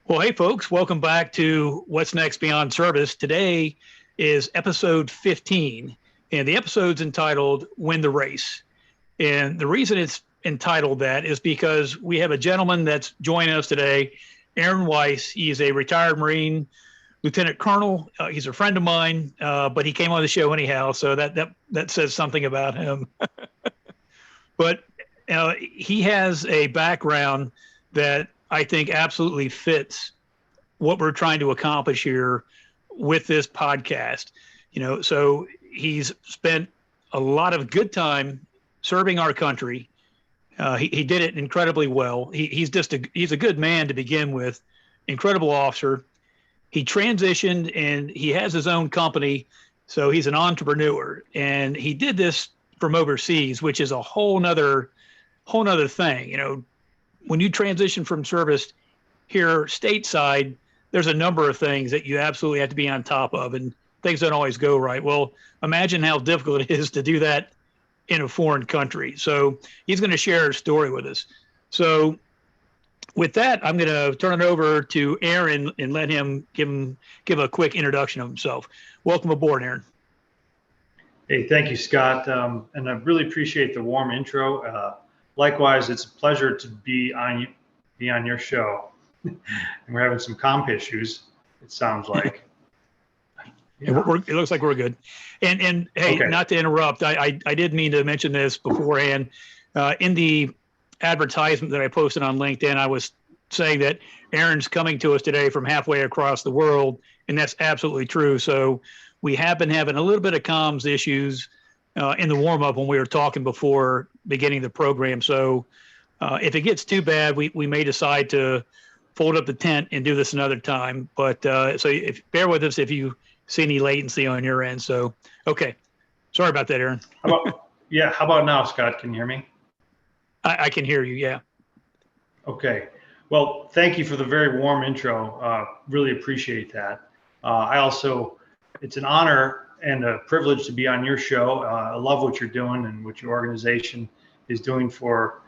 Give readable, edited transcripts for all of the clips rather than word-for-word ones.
Well, hey, folks, welcome back to What's Next Beyond Service. Today is episode 15, and the episode's entitled Win the Race. And the reason it's entitled that is because we have a gentleman that's joining us today, Aaron Weiss. He's a retired Marine Lieutenant Colonel. He's a friend of mine, but he came on the show anyhow, so that says something about him. But he has a background that I think absolutely fits what we're trying to accomplish here with this podcast. So he's spent a lot of good time serving our country. He did it incredibly well. He's a good man to begin with, incredible officer. He transitioned and he has his own company, so he's an entrepreneur. And he did this from overseas, which is a whole nother thing. When you transition from service here stateside, there's a number of things that you absolutely have to be on top of, and things don't always go right. Well, imagine how difficult it is to do that in a foreign country. So he's going to share his story with us. So with that, I'm going to turn it over to Aaron and let him give a quick introduction of himself. Welcome aboard, Aaron. Hey, thank you, Scott. And I really appreciate the warm intro. Likewise, it's a pleasure to be on your show. And we're having some comp issues, it sounds like. It looks like we're good. And hey, okay. Not to interrupt, I did mean to mention this beforehand. In the advertisement that I posted on LinkedIn, I was saying that Aaron's coming to us today from halfway across the world, and that's absolutely true. So we have been having a little bit of comms issues in the warm-up when we were talking before beginning the program. So if it gets too bad, we may decide to fold up the tent and do this another time. But so bear with us if you see any latency on your end. So, okay. Sorry about that, Aaron. How about now, Scott? Can you hear me? I can hear you, yeah. Okay. Well, thank you for the very warm intro. Really appreciate that. It's an honor and a privilege to be on your show. I love what you're doing and what your organization is doing for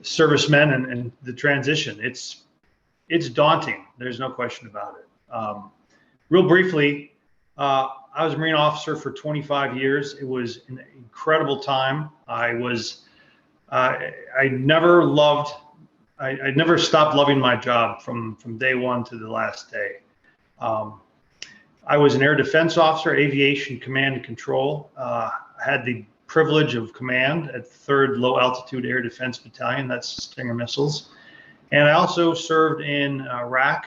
servicemen and the transition. It's daunting. There's no question about it. Real briefly, I was a Marine officer for 25 years. It was an incredible time. I never stopped loving my job from day one to the last day. I was an air defense officer, aviation command and control. I had the privilege of command at 3rd Low Altitude Air Defense Battalion, that's Stinger missiles. And I also served in Iraq,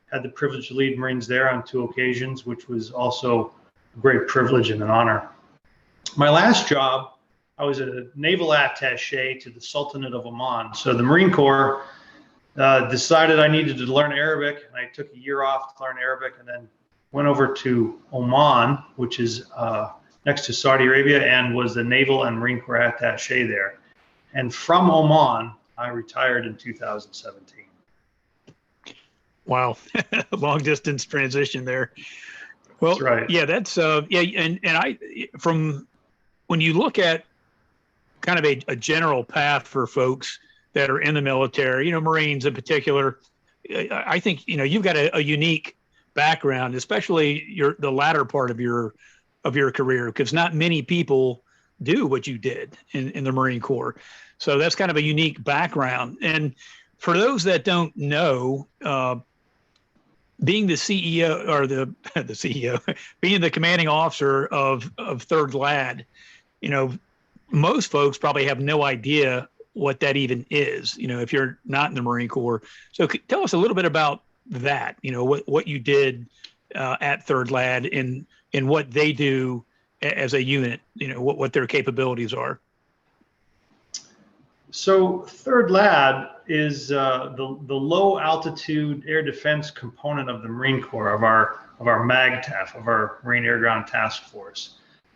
had the privilege to lead Marines there on 2 occasions, which was also a great privilege and an honor. My last job, I was a naval attaché to the Sultanate of Oman. So the Marine Corps decided I needed to learn Arabic, and I took a year off to learn Arabic and then went over to Oman, which is next to Saudi Arabia, and was the Naval and Marine Corps attaché there. And from Oman, I retired in 2017. Wow, long distance transition there. Well, that's right. Yeah, that's and from when you look at kind of a general path for folks that are in the military, Marines in particular, I think you've got a unique background, especially the latter part of your career, because not many people do what you did in the Marine Corps. So that's kind of a unique background. And for those that don't know, being the CEO or the CEO, being the commanding officer of 3rd LAD, most folks probably have no idea what that even is, if you're not in the Marine Corps. So tell us a little bit about that, what you did at 3rd LAD and what they do as a unit, what their capabilities are. So 3rd LAD is the low altitude air defense component of the Marine Corps, of our MAGTF, of our Marine Air Ground Task Force.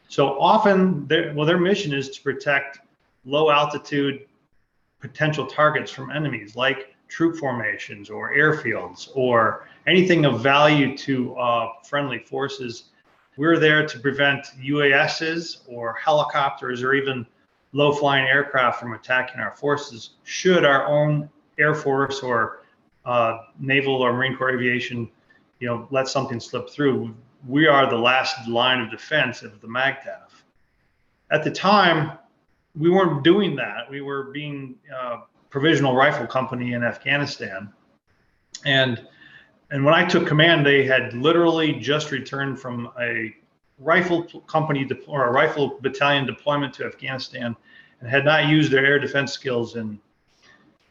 So often, their mission is to protect low altitude potential targets from enemies, like troop formations or airfields or anything of value to friendly forces. We're there to prevent UASs or helicopters or even low-flying aircraft from attacking our forces should our own Air Force or Naval or Marine Corps aviation, let something slip through. We are the last line of defense of the MAGTF. At the time, we weren't doing that. We were being provisional rifle company in Afghanistan. And when I took command, they had literally just returned from a rifle company or a rifle battalion deployment to Afghanistan and had not used their air defense skills in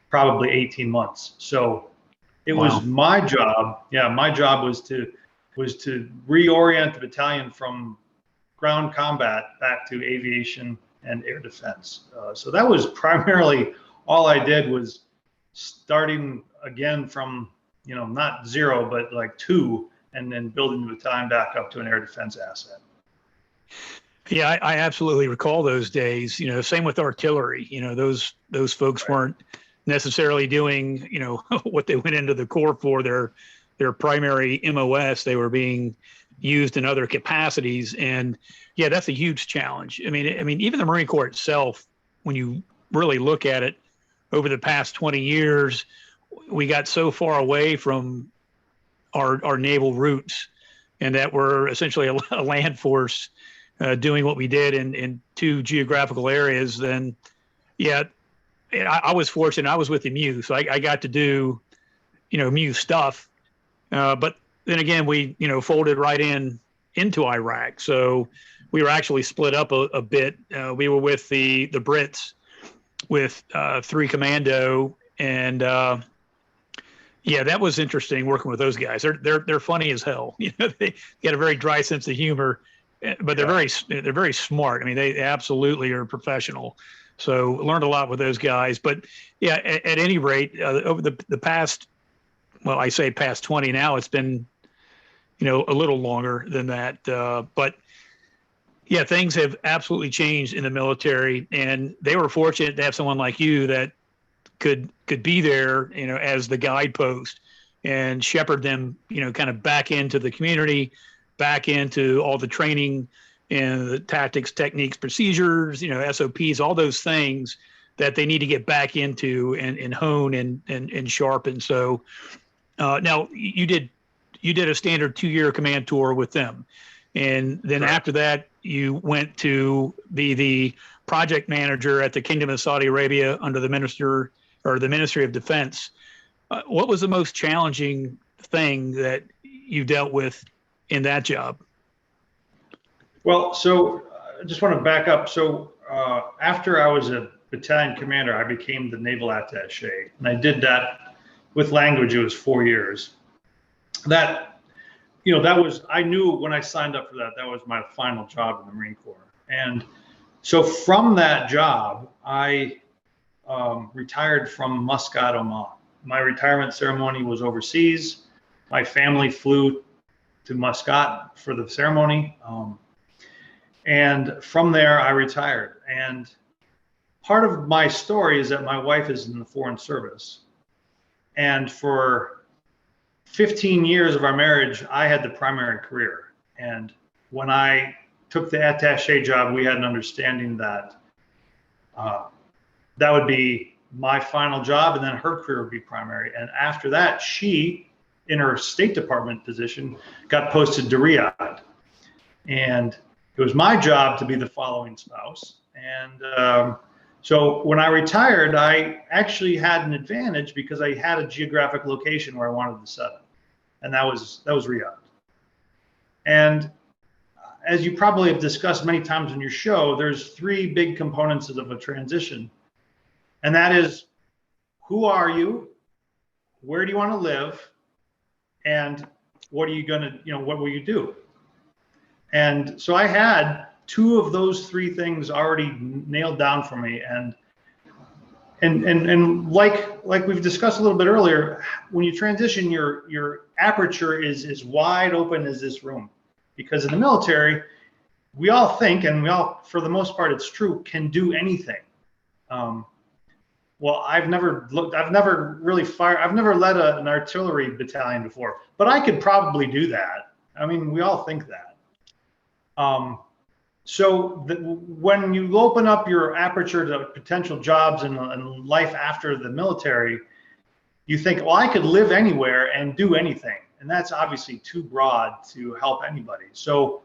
probably 18 months. So it was my job. Yeah, my job was to reorient the battalion from ground combat back to aviation and air defense. So that was primarily all I did, was starting again from, not zero, but like 2, and then building the battalion back up to an air defense asset. Yeah, I absolutely recall those days. Same with artillery. Those folks weren't necessarily doing, what they went into the Corps for, their primary MOS. They were being used in other capacities, and yeah, that's a huge challenge. I mean, even the Marine Corps itself, when you really look at it, over the past 20 years, we got so far away from our naval roots, and that we're essentially a land force doing what we did in 2 geographical areas. Then, yeah, I was fortunate. I was with the MU, so I got to do, MU stuff. But then again, we, folded right into Iraq. So we were actually split up a bit. We were with the Brits with 3 Commando, and yeah, that was interesting working with those guys. They're funny as hell. They got a very dry sense of humor, but they're very smart. I mean, they absolutely are professional. So learned a lot with those guys. But yeah, at any rate, over the past, well, I say past 20 now, it's been, a little longer than that. But yeah, things have absolutely changed in the military, and they were fortunate to have someone like you that could be there, as the guidepost and shepherd them, kind of back into the community, back into all the training and the tactics, techniques, procedures, SOPs, all those things that they need to get back into and hone and sharpen. So now you did a standard 2-year command tour with them. And then after that, you went to be the project manager at the Kingdom of Saudi Arabia under the Ministry of Defense. What was the most challenging thing that you dealt with in that job? Well, so I just want to back up. So after I was a battalion commander, I became the naval attaché, and I did that with language. It was 4 years. That was, I knew when I signed up for that was my final job in the Marine Corps. And so from that job, I retired from Muscat, Oman. My retirement ceremony was overseas. My family flew to Muscat for the ceremony. And from there, I retired. And part of my story is that my wife is in the Foreign Service. And for 15 years of our marriage, I had the primary career. And when I took the attaché job, we had an understanding that that would be my final job, and then her career would be primary. And after that, she, in her State Department position, got posted to Riyadh. And it was my job to be the following spouse. And so when I retired, I actually had an advantage because I had a geographic location where I wanted to settle, and that was Riyadh. And as you probably have discussed many times in your show, there's 3 big components of a transition, and that is, who are you, where do you want to live, and what are you going to, what will you do? And so I had 2 of those 3 things already nailed down for me. And like we've discussed a little bit earlier, when you transition, your aperture is as wide open as this room, because in the military, we all think, and we all, for the most part, it's true, can do anything. Well, I've never led an artillery battalion before, but I could probably do that. I mean, we all think that. When you open up your aperture to potential jobs and life after the military, you think, well, I could live anywhere and do anything. And that's obviously too broad to help anybody. So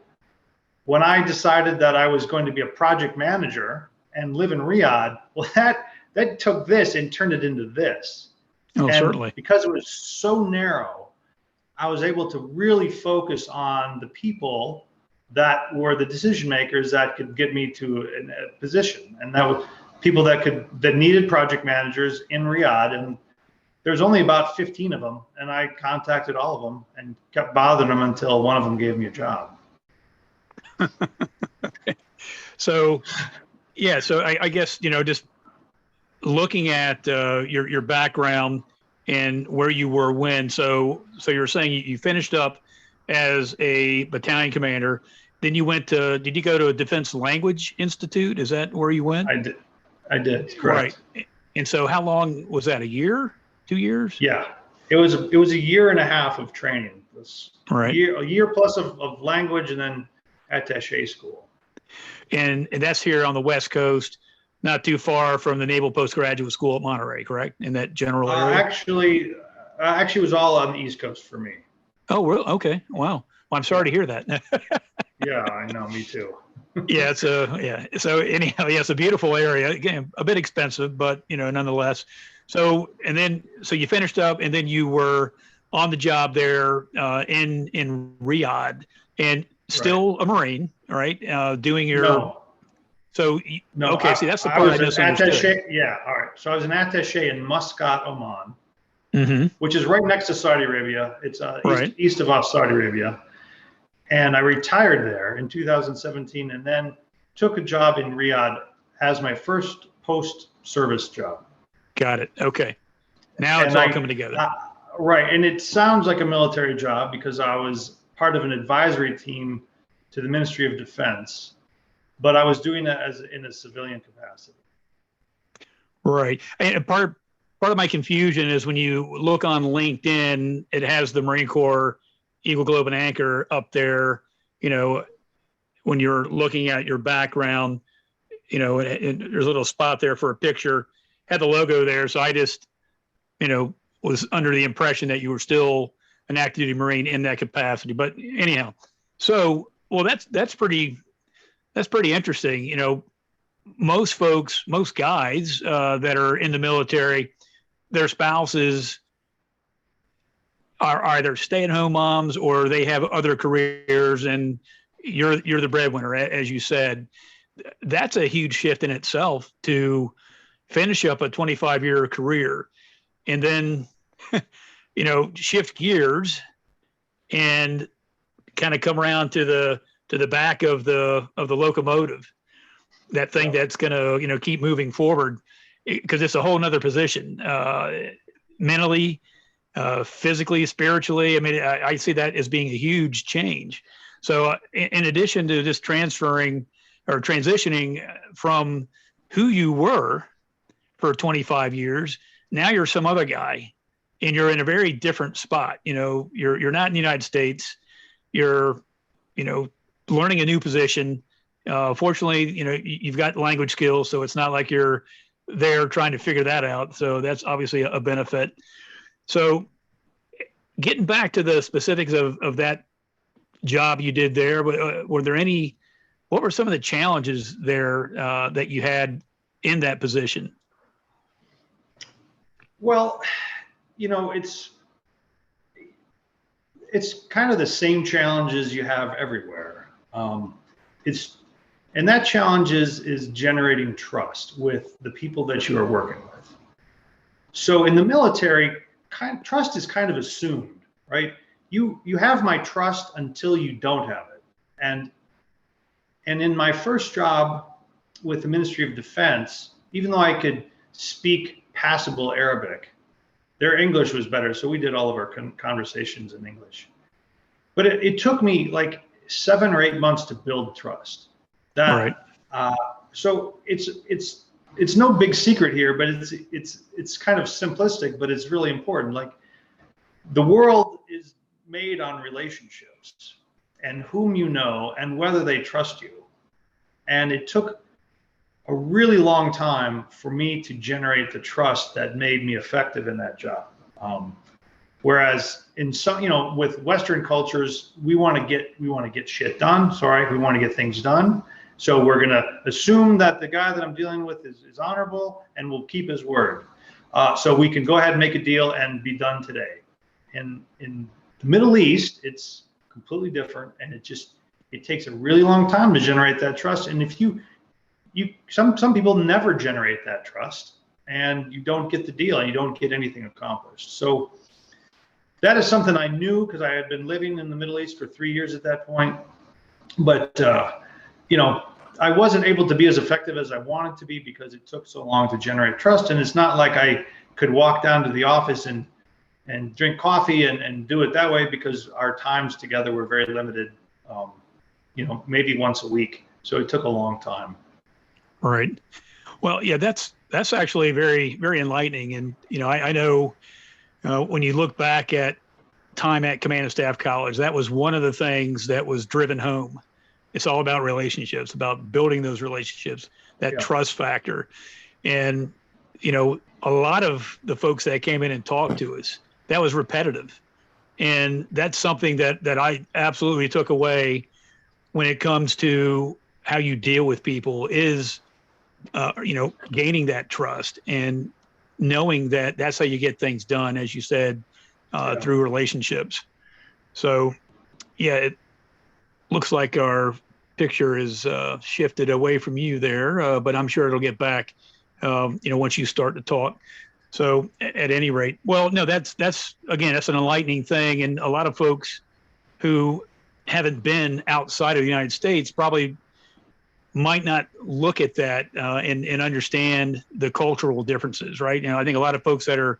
when I decided that I was going to be a project manager and live in Riyadh, well, that took this and turned it into this. Oh, and certainly. Because it was so narrow, I was able to really focus on the people that were the decision makers that could get me to a position. And that was people that needed project managers in Riyadh. And there's only about 15 of them. And I contacted all of them and kept bothering them until one of them gave me a job. Okay. So, yeah, so I guess, just looking at your background and where you were when, so you're saying you finished up as a battalion commander, then you did you go to a Defense Language Institute? Is that where you went? I did, correct. Right. And so how long was that, a year, 2 years? Yeah, it was a year and a half of training. It was right. a year plus of language and then attaché school. And that's here on the West Coast, not too far from the Naval Postgraduate School at Monterey, correct? In that general area? Actually, it was all on the East Coast for me. Oh, really? Okay. Wow. Well, I'm sorry to hear that. Yeah, I know. Me too. Yeah. So anyhow, yeah, it's a beautiful area. Again, a bit expensive, but nonetheless. So you finished up, and then you were on the job there in Riyadh, and still a Marine, right? Doing your. No. So no. Okay. See, that's the part I misunderstood. Attaché, yeah. All right. So I was an attaché in Muscat, Oman, which is right next to Saudi Arabia. It's east of Saudi Arabia. And I retired there in 2017 and then took a job in Riyadh as my first post-service job. Got it. Okay. Now it's all coming together. Right. And it sounds like a military job because I was part of an advisory team to the Ministry of Defense, but I was doing that in a civilian capacity. Right. And part of my confusion is when you look on LinkedIn, it has the Marine Corps Eagle, Globe, and Anchor up there. When you're looking at your background, and there's a little spot there for a picture, had the logo there. So I just, was under the impression that you were still an active duty Marine in that capacity. But anyhow, so, well, that's pretty interesting. Most guys that are in the military, their spouses are either stay-at-home moms or they have other careers, and you're the breadwinner, as you said. That's a huge shift in itself to finish up a 25-year career and then, shift gears and kind of come around to the back of the locomotive, that thing that's going to, keep moving forward, because it's a whole nother position, mentally, physically, spiritually. I mean, I see that as being a huge change. So in addition to just transitioning from who you were for 25 years, now you're some other guy and you're in a very different spot. You're not in the United States. You're, learning a new position. Fortunately, you've got language skills, so it's not like you're there trying to figure that out. So that's obviously a benefit. So getting back to the specifics of that job you did there, what were some of the challenges there that you had in that position? Well, it's kind of the same challenges you have everywhere. And that challenge is generating trust with the people that you are working with. So in the military, trust is kind of assumed, right? You have my trust until you don't have it. And in my first job with the Ministry of Defense, even though I could speak passable Arabic, their English was better, so we did all of our conversations in English. But it took me like 7 or 8 months to build trust. Right. So it's no big secret here, but it's kind of simplistic, but it's really important. Like, the world is made on relationships and whom you know and whether they trust you. And it took a really long time for me to generate the trust that made me effective in that job. Whereas in some, with Western cultures, we want to get shit done. Sorry, we want to get things done. So we're going to assume that the guy that I'm dealing with is honorable and will keep his word. So we can go ahead and make a deal and be done today. In the Middle East, it's completely different, and it takes a really long time to generate that trust. And if some people never generate that trust, and you don't get the deal and you don't get anything accomplished. So that is something I knew because I had been living in the Middle East for 3 years at that point. But I wasn't able to be as effective as I wanted to be because it took so long to generate trust. And it's not like I could walk down to the office and drink coffee and do it that way, because our times together were very limited, maybe once a week. So it took a long time. Right. Well, yeah, that's actually very, very enlightening. And, I know when you look back at time at Command and Staff College, that was one of the things that was driven home. It's all about relationships, about building those relationships, that trust factor. And, a lot of the folks that came in and talked to us, that was repetitive. And that's something that I absolutely took away when it comes to how you deal with people is, gaining that trust and knowing that that's how you get things done, as you said, through relationships. So, yeah, it looks like our picture is shifted away from you there, but I'm sure it'll get back, once you start to talk. So at any rate, well, no, that's an enlightening thing. And a lot of folks who haven't been outside of the United States probably might not look at that and understand the cultural differences, right? I think a lot of folks that are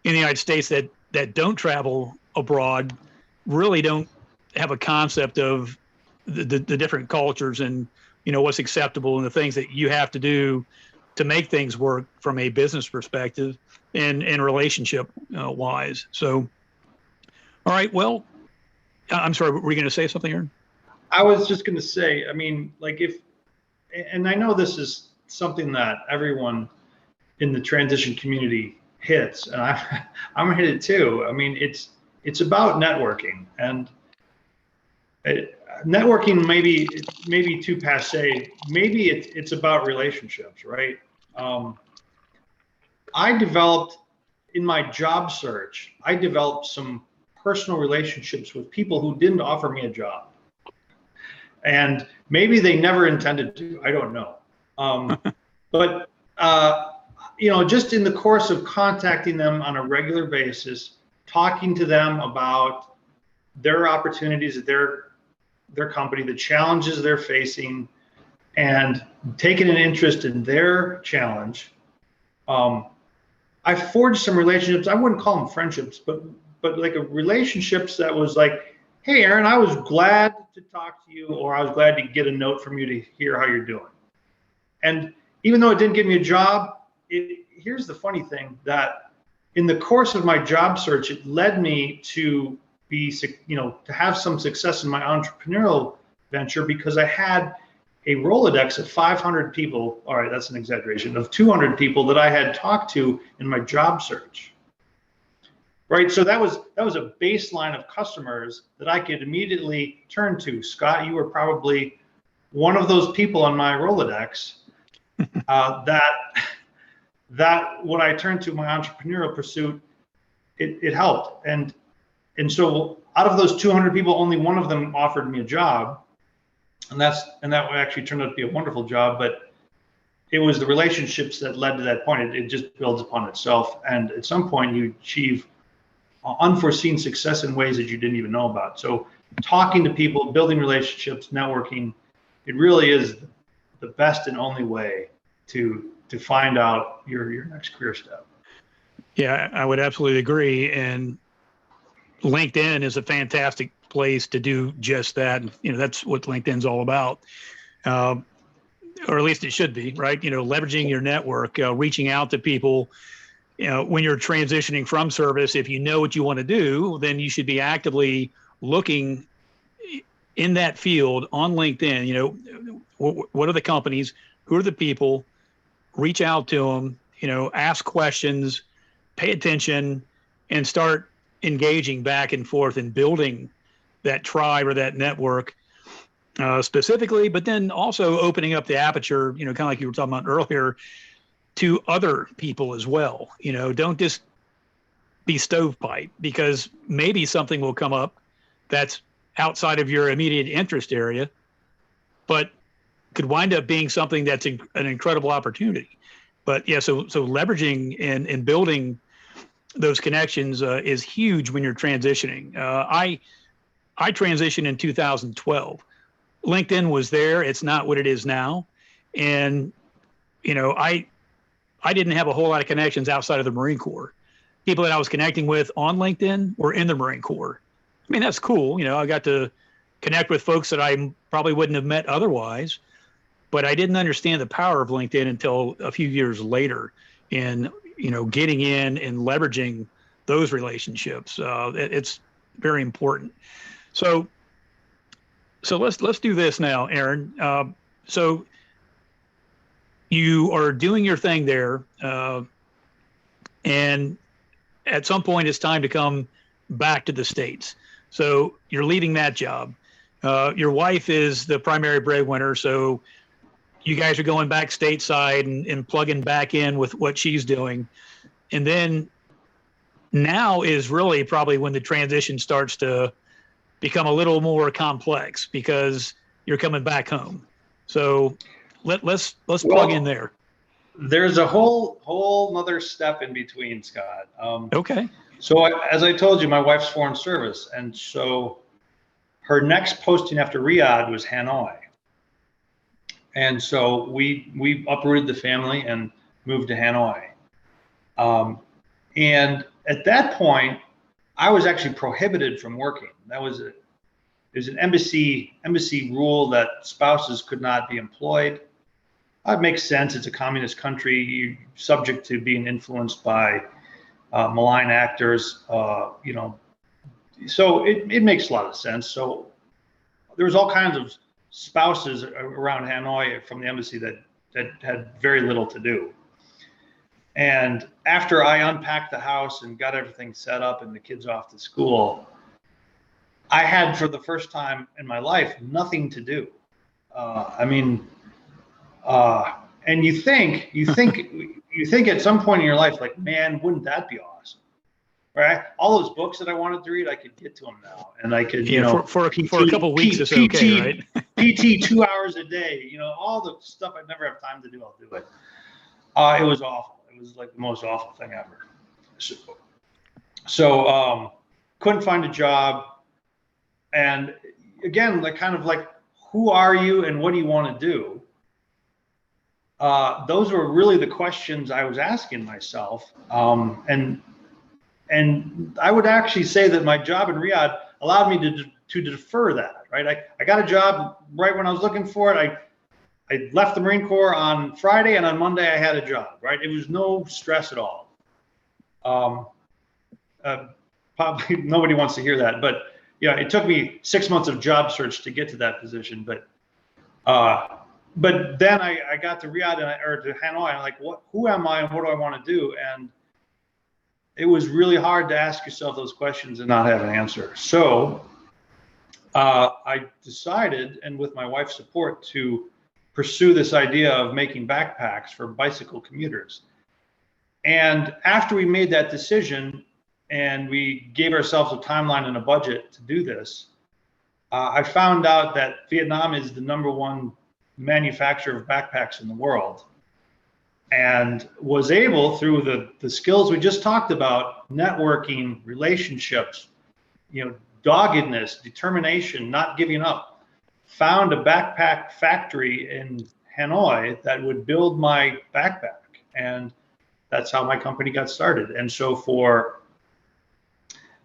in the United States that don't travel abroad really don't have a concept of the different cultures and, what's acceptable and the things that you have to do to make things work from a business perspective and relationship wise. So, all right, well, I'm sorry, were you going to say something, Aaron? I was just going to say, and I know this is something that everyone in the transition community hits, and I'm gonna hit it too. It's about networking, and networking maybe too passe. Maybe it's about relationships, right? I developed in my job search. I developed some personal relationships with people who didn't offer me a job. And maybe they never intended to, I don't know. But, just in the course of contacting them on a regular basis, talking to them about their opportunities at their company, the challenges they're facing, and taking an interest in their challenge, I forged some relationships. I wouldn't call them friendships, but like relationships that was like, hey, Aaron, I was glad to talk to you, or I was glad to get a note from you to hear how you're doing. And even though it didn't give me a job, here's the funny thing, that in the course of my job search, it led me to to have some success in my entrepreneurial venture, because I had a Rolodex of 500 people. All right, that's an exaggeration, of 200 people that I had talked to in my job search. Right, so that was a baseline of customers that I could immediately turn to. Scott, you were probably one of those people on my Rolodex that when I turned to my entrepreneurial pursuit, it helped. And so out of those 200 people, only one of them offered me a job, and that actually turned out to be a wonderful job. But it was the relationships that led to that point. It just builds upon itself, and at some point you achieve unforeseen success in ways that you didn't even know about. So talking to people, building relationships, networking, it really is the best and only way to find out your next career step. Yeah, I would absolutely agree. And LinkedIn is a fantastic place to do just that. That's what LinkedIn's all about. Or at least it should be, right? Leveraging your network, reaching out to people. When you're transitioning from service, if you know what you want to do, then you should be actively looking in that field on LinkedIn. What are the companies? Who are the people? Reach out to them, ask questions, pay attention, and start engaging back and forth and building that tribe or that network specifically, but then also opening up the aperture, kind of like you were talking about earlier, to other people as well. Don't just be stovepipe, because maybe something will come up that's outside of your immediate interest area, but could wind up being something that's an incredible opportunity. But yeah, so leveraging and building those connections is huge when you're transitioning. I transitioned in 2012. LinkedIn was there. It's not what it is now. And, I didn't have a whole lot of connections outside of the Marine Corps. People that I was connecting with on LinkedIn were in the Marine Corps. I mean, that's cool. I got to connect with folks that I probably wouldn't have met otherwise, but I didn't understand the power of LinkedIn until a few years later in, getting in and leveraging those relationships. It's very important. So let's do this now, Aaron. So you are doing your thing there, and at some point it's time to come back to the States. So you're leaving that job. Your wife is the primary breadwinner, so you guys are going back stateside and plugging back in with what she's doing. And then now is really probably when the transition starts to become a little more complex, because you're coming back home. So let's plug in there. There's a whole nother step in between, Scott. Okay. So as I told you, my wife's foreign service, and so her next posting after Riyadh was Hanoi. And so we uprooted the family and moved to Hanoi. And at that point, I was actually prohibited from working. There's an embassy rule that spouses could not be employed. It makes sense. It's a communist country. You're subject to being influenced by malign actors. So it makes a lot of sense. So there was all kinds of spouses around Hanoi from the embassy that had very little to do. And after I unpacked the house and got everything set up and the kids off to school, I had, for the first time in my life, nothing to do. And you think at some point in your life, like, man, wouldn't that be awesome, right? All those books that I wanted to read, I could get to them now, and I could, for a couple of weeks, it's okay, right? PT 2 hours a day, all the stuff I'd never have time to do, I'll do it. It was awful. It was like the most awful thing ever. So couldn't find a job, and again, who are you and what do you want to do? Those were really the questions I was asking myself. And I would actually say that my job in Riyadh allowed me to defer that, right? I got a job right when I was looking for it. I left the Marine Corps on Friday, and on Monday I had a job, right? It was no stress at all. Probably nobody wants to hear that, but it took me 6 months of job search to get to that position. But then I got to Riyadh or to Hanoi. I'm like, who am I and what do I want to do? And it was really hard to ask yourself those questions and not have an answer. So I decided, and with my wife's support, to pursue this idea of making backpacks for bicycle commuters. And after we made that decision and we gave ourselves a timeline and a budget to do this, I found out that Vietnam is the #1 manufacturer of backpacks in the world, and was able, through the skills we just talked about, networking, relationships, doggedness, determination, not giving up, found a backpack factory in Hanoi that would build my backpack. And that's how my company got started. And so for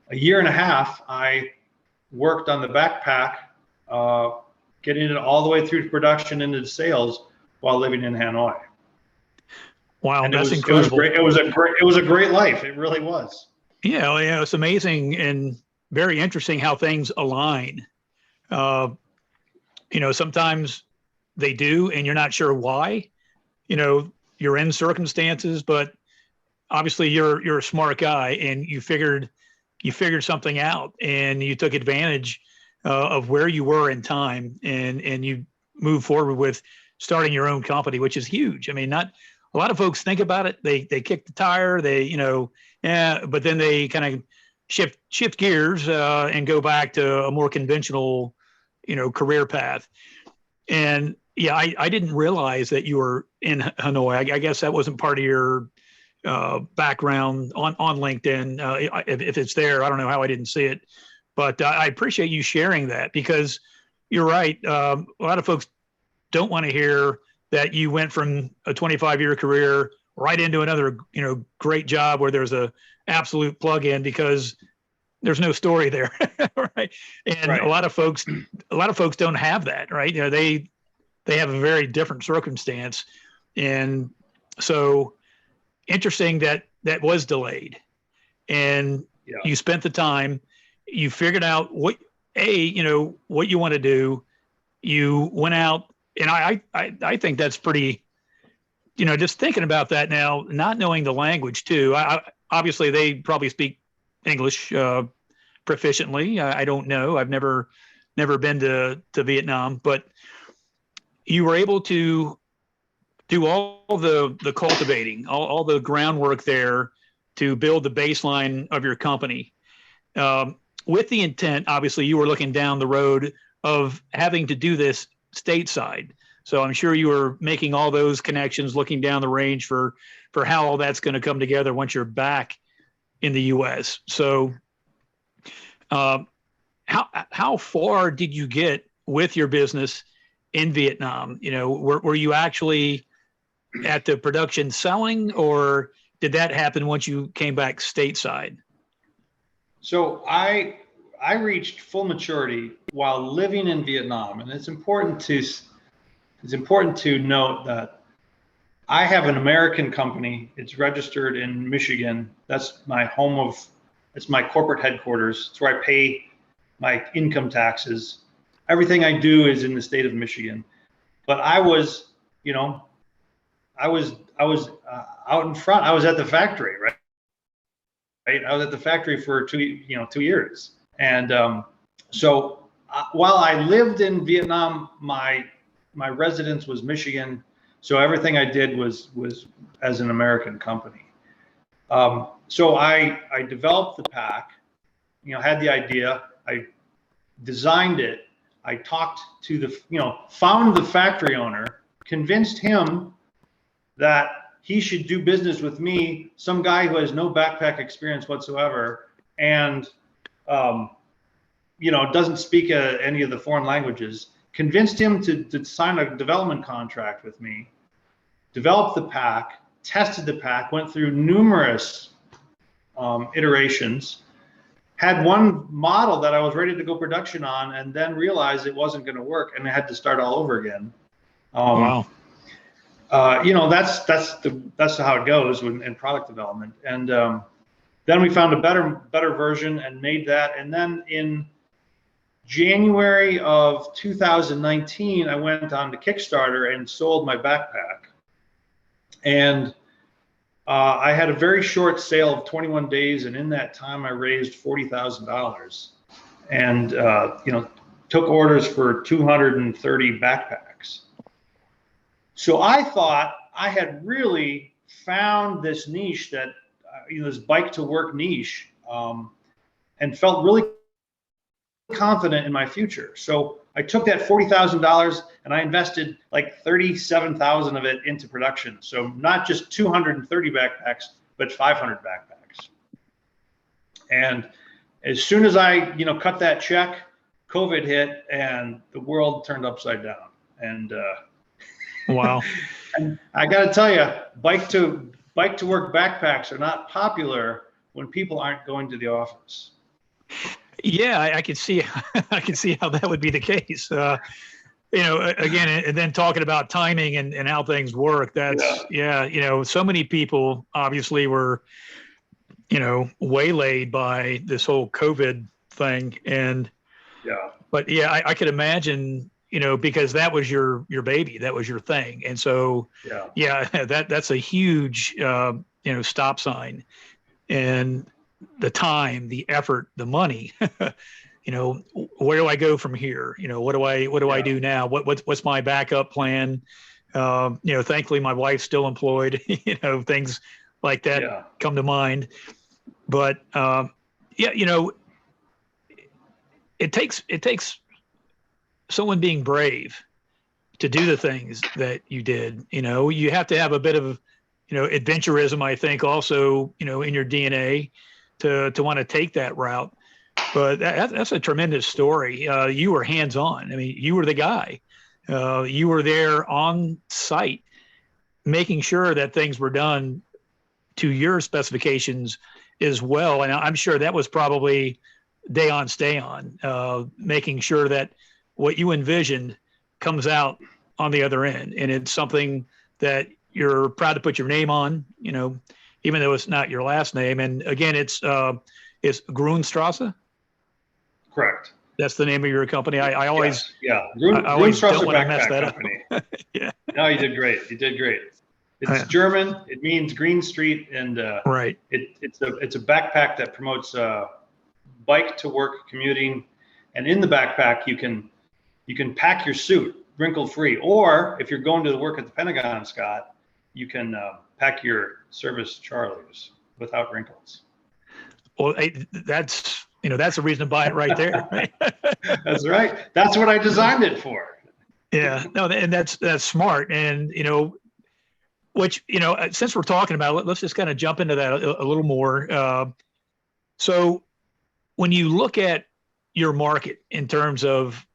a year and a half, I worked on the backpack, getting it all the way through to production into sales while living in Hanoi. Wow, and that's incredible. It was a great life. It really was. Yeah, it's amazing and very interesting how things align. Sometimes they do, and you're not sure why. You're in circumstances, but obviously you're a smart guy, and you figured something out, and you took advantage of where you were in time, and you moved forward with starting your own company, which is huge. I mean, not a lot of folks think about it. They kick the tire, but then they kind of shift gears and go back to a more conventional, career path. And yeah, I didn't realize that you were in Hanoi. I guess that wasn't part of your background on LinkedIn. If it's there, I don't know how I didn't see it, but I appreciate you sharing that, because you're right. A lot of folks don't want to hear that you went from a 25-year career right into another, great job where there's a absolute plug-in, because there's no story there, right? And Right. a lot of folks don't have that, right? They have a very different circumstance, and so interesting that was delayed, and Yeah. you spent the time, you figured out what you want to do. You went out, and I think that's pretty, just thinking about that now, not knowing the language too. Obviously they probably speak English proficiently. I don't know. I've never been to Vietnam, but you were able to do all the cultivating, all the groundwork there to build the baseline of your company. With the intent, obviously, you were looking down the road of having to do this stateside. So I'm sure you were making all those connections, looking down the range for how all that's going to come together once you're back in the U.S. So how far did you get with your business in Vietnam? Were you actually at the production selling, or did that happen once you came back stateside? So I reached full maturity while living in Vietnam, and it's important to note that I have an American company. It's registered in Michigan. That's my it's my corporate headquarters. It's where I pay my income taxes. Everything I do is in the state of Michigan. But I was out in front. I was at the factory, right? I was at the factory for 2 years. And so while I lived in Vietnam, my residence was Michigan. So everything I did was as an American company. So I developed the pack, had the idea, I designed it. I talked to found the factory owner, convinced him that he should do business with me, some guy who has no backpack experience whatsoever, and doesn't speak any of the foreign languages. Convinced him to sign a development contract with me, developed the pack, tested the pack, went through numerous iterations, had one model that I was ready to go production on, and then realized it wasn't going to work, and I had to start all over again. Wow. That's how it goes in product development. And then we found a better version and made that. And then in January of 2019, I went on to Kickstarter and sold my backpack. And I had a very short sale of 21 days, and in that time, I raised $40,000, and took orders for 230 backpacks. So I thought I had really found this niche that, this bike to work niche, and felt really confident in my future. So I took that $40,000 and I invested like 37,000 of it into production. So not just 230 backpacks, but 500 backpacks. And as soon as I, cut that check, COVID hit and the world turned upside down. And wow. And I got to tell you, bike to work backpacks are not popular when people aren't going to the office. Yeah, I can see how that would be the case. Again, and then talking about timing and how things work. That's so many people obviously were, waylaid by this whole COVID thing, but I could imagine, because that was your baby, that was your thing. And so, yeah, that's a huge, stop sign, and the time, the effort, the money, where do I go from here? What do I do now? What's my backup plan? Thankfully my wife's still employed, things like that come to mind. But, it takes someone being brave to do the things that you did. You have to have a bit of, adventurism, I think, also, in your DNA to want to take that route. But that's a tremendous story. You were hands-on. I mean, you were the guy. You were there on site, making sure that things were done to your specifications as well. And I'm sure that was probably day on, stay on, making sure that what you envisioned comes out on the other end. And it's something that you're proud to put your name on, even though it's not your last name. And again, it's GrüneStrasse. Correct. That's the name of your company. I always, GrüneStrasse don't want to mess that company. up. Yeah. No, you did great. You did great. It's German. It means Green Street, and right. It's a backpack that promotes bike to work commuting, and in the backpack you can pack your suit wrinkle free, or if you're going to work at the Pentagon, Scott, you can pack your service Charlies without wrinkles. Well, that's a reason to buy it right there. Right? That's right. That's what I designed it for. Yeah, no, and that's smart. And which since we're talking about it, let's just kind of jump into that a little more. So when you look at your market in terms of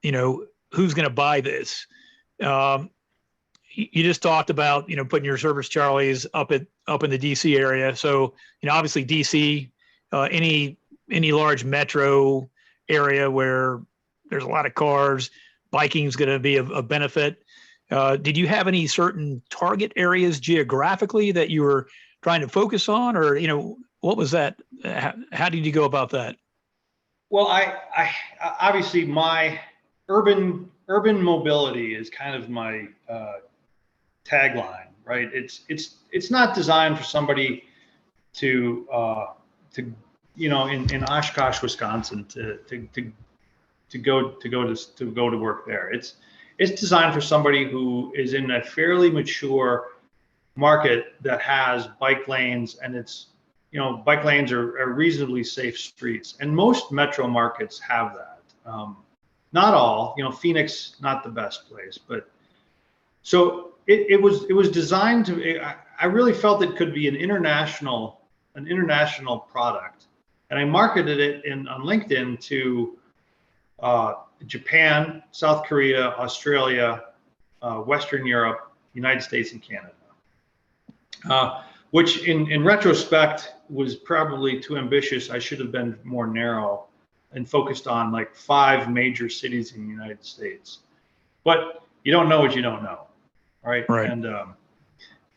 who's going to buy this, you just talked about putting your service Charlies up in the DC area. So obviously DC, any large metro area where there's a lot of cars, biking is going to be a benefit. Did you have any certain target areas geographically that you were trying to focus on, or what was that? How did you go about that? Well, I obviously my urban mobility is kind of my tagline, right? It's not designed for somebody to in Oshkosh, Wisconsin to go to work there. It's designed for somebody who is in a fairly mature market that has bike lanes, and it's bike lanes are reasonably safe streets, and most metro markets have that. Not all, Phoenix, not the best place, but so it was designed to. I really felt it could be an international product, and I marketed it on LinkedIn to Japan, South Korea, Australia, Western Europe, United States, and Canada. Which in retrospect was probably too ambitious. I should have been more narrow and focused on like 5 major cities in the United States. But you don't know what you don't know, right? And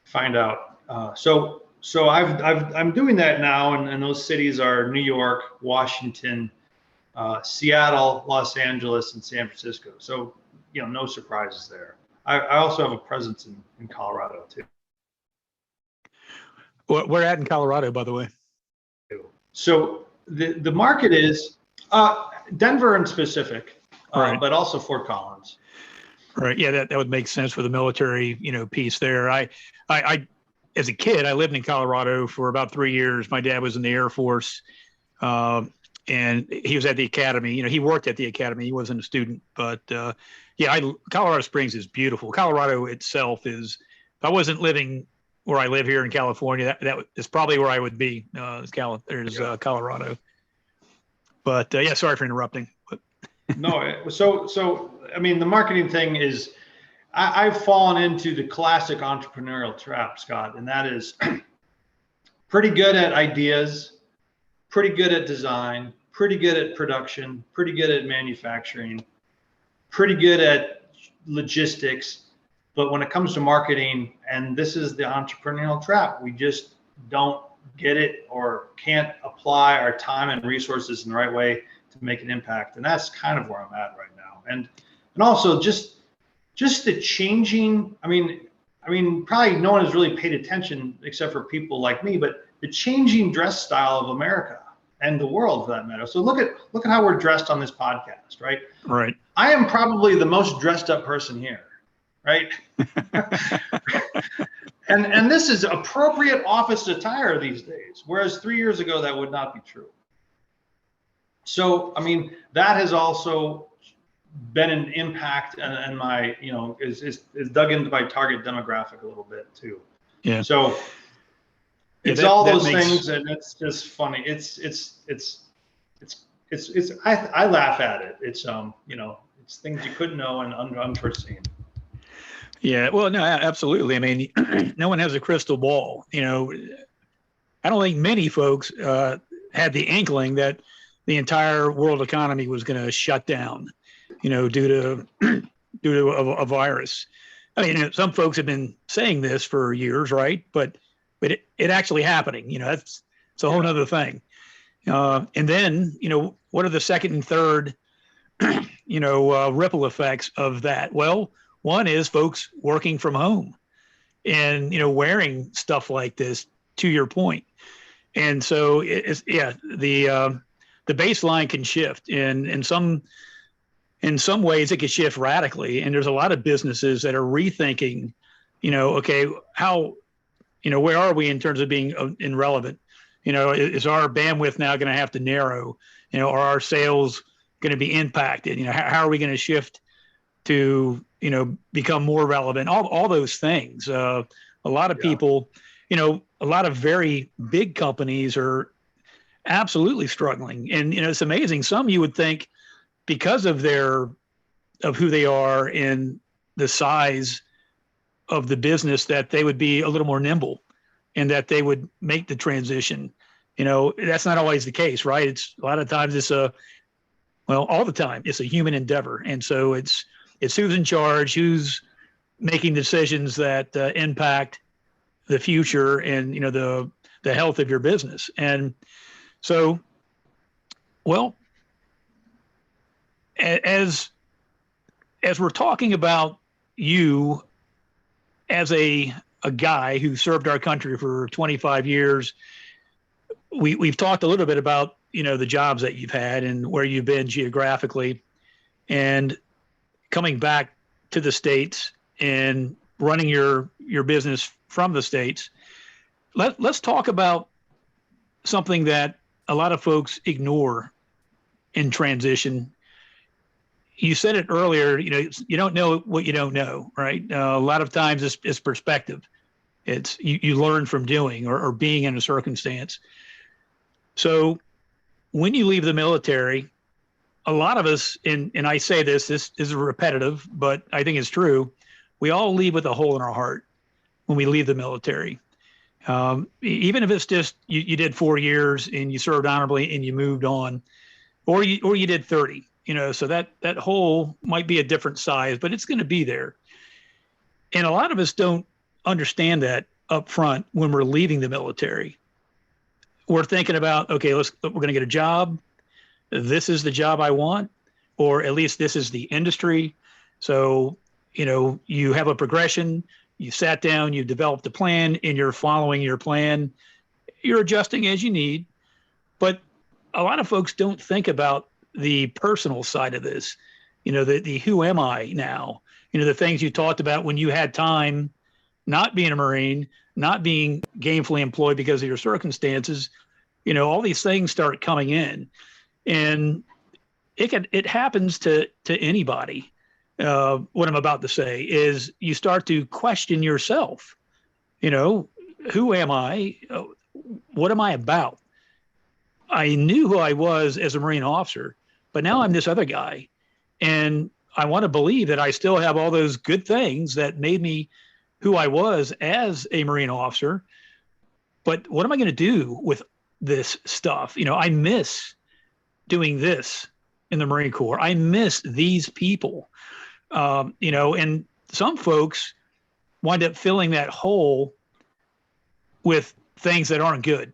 find out. So I'm doing that now, and those cities are New York, Washington, Seattle, Los Angeles, and San Francisco. So no surprises there. I also have a presence in Colorado too. Where at in Colorado, by the way? So the market is Denver in specific, but also Fort Collins. Right. Yeah, that would make sense for the military, piece there. I as a kid, I lived in Colorado for about 3 years. My dad was in the Air Force, and he was at the academy. He worked at the academy. He wasn't a student, but Colorado Springs is beautiful. Colorado itself is. If I wasn't living where I live here in California, that is probably where I would be. Colorado. But sorry for interrupting. But. No, so I mean, the marketing thing is, I've fallen into the classic entrepreneurial trap, Scott, and that is pretty good at ideas, pretty good at design, pretty good at production, pretty good at manufacturing, pretty good at logistics. But when it comes to marketing, and this is the entrepreneurial trap, we just don't get it or can't apply our time and resources in the right way to make an impact. And that's kind of where I'm at right now. And And also just the changing, I mean, probably no one has really paid attention except for people like me, but the changing dress style of America and the world for that matter. So look at how we're dressed on this podcast, right? Right. I am probably the most dressed up person here, right? and this is appropriate office attire these days, whereas 3 years ago that would not be true. So, I mean, that has also been an impact, and my, is dug into my target demographic a little bit too. Yeah. So it's all those things, and it's just funny. I laugh at it. It's it's things you couldn't know and unforeseen. Yeah. Well, no, absolutely. I mean, no one has a crystal ball. I don't think many folks had the inkling that the entire world economy was going to shut down, due to a virus. I mean, some folks have been saying this for years, right? But it actually happening, it's a whole nother thing. And then, what are the second and third, ripple effects of that? Well, one is folks working from home and, wearing stuff like this, to your point. And so the baseline can shift, and in some ways it could shift radically. And there's a lot of businesses that are rethinking, okay, how, where are we in terms of being irrelevant? Is our bandwidth now going to have to narrow? Are our sales going to be impacted? How are we going to shift to, become more relevant? All those things. A lot of people, a lot of very big companies are absolutely struggling. And, it's amazing. Some you would think, because of who they are and the size of the business, that they would be a little more nimble and that they would make the transition. That's not always the case, right? It's a lot of times all the time it's a human endeavor. And so it's who's in charge, who's making decisions that impact the future and, the health of your business. And so, well, as we're talking about you as a guy who served our country for 25 years, we've talked a little bit about, the jobs that you've had and where you've been geographically, and coming back to the States and running your business from the States. Let's talk about something that a lot of folks ignore in transition. You said it earlier, you don't know what you don't know, right? A lot of times it's perspective. It's you learn from doing or being in a circumstance. So when you leave the military, a lot of us, and I say this is repetitive, but I think it's true. We all leave with a hole in our heart when we leave the military. Even if it's just you did 4 years and you served honorably and you moved on, or you did 30, so that hole might be a different size, but it's going to be there. And a lot of us don't understand that up front when we're leaving the military. We're thinking about, okay, we're going to get a job. This is the job I want, or at least this is the industry. So, you have a progression. You sat down, you developed a plan, and you're following your plan. You're adjusting as you need. But a lot of folks don't think about the personal side of this, the who am I now? The things you talked about when you had time, not being a Marine, not being gainfully employed because of your circumstances, all these things start coming in. And it happens to anybody. What I'm about to say is you start to question yourself. Who am I? What am I about? I knew who I was as a Marine officer, but now I'm this other guy. And I want to believe that I still have all those good things that made me who I was as a Marine officer. But what am I going to do with this stuff? I miss doing this in the Marine Corps. I miss these people. And some folks wind up filling that hole with things that aren't good,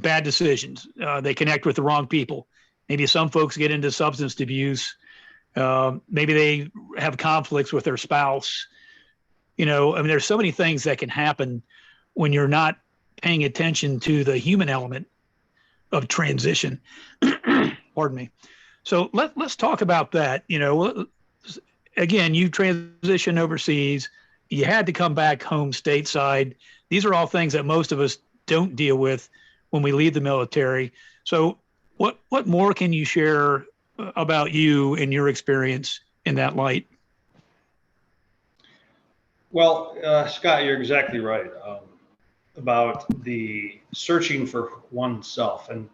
bad decisions. They connect with the wrong people. Maybe some folks get into substance abuse. Maybe they have conflicts with their spouse. There's so many things that can happen when you're not paying attention to the human element of transition. Pardon me. So let's talk about that. Again, you transitioned overseas. You had to come back home stateside. These are all things that most of us don't deal with when we leave the military. So what more can you share about you and your experience in that light? Well, Scott, you're exactly right about the searching for oneself. And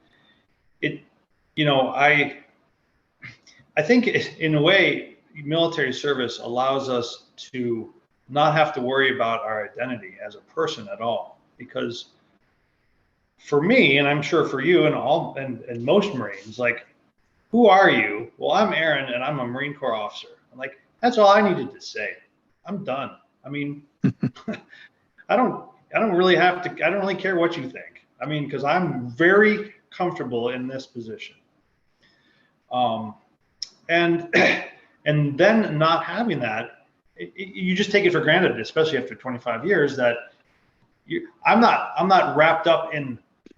I think in a way, military service allows us to not have to worry about our identity as a person at all. Because for me, and I'm sure for you and most Marines, like, who are you? Well, I'm Aaron and I'm a Marine Corps officer. I'm like, that's all I needed to say. I'm done. I mean, I don't really care what you think. I mean, because I'm very comfortable in this position. And then not having that, you just take it for granted, especially after 25 years, that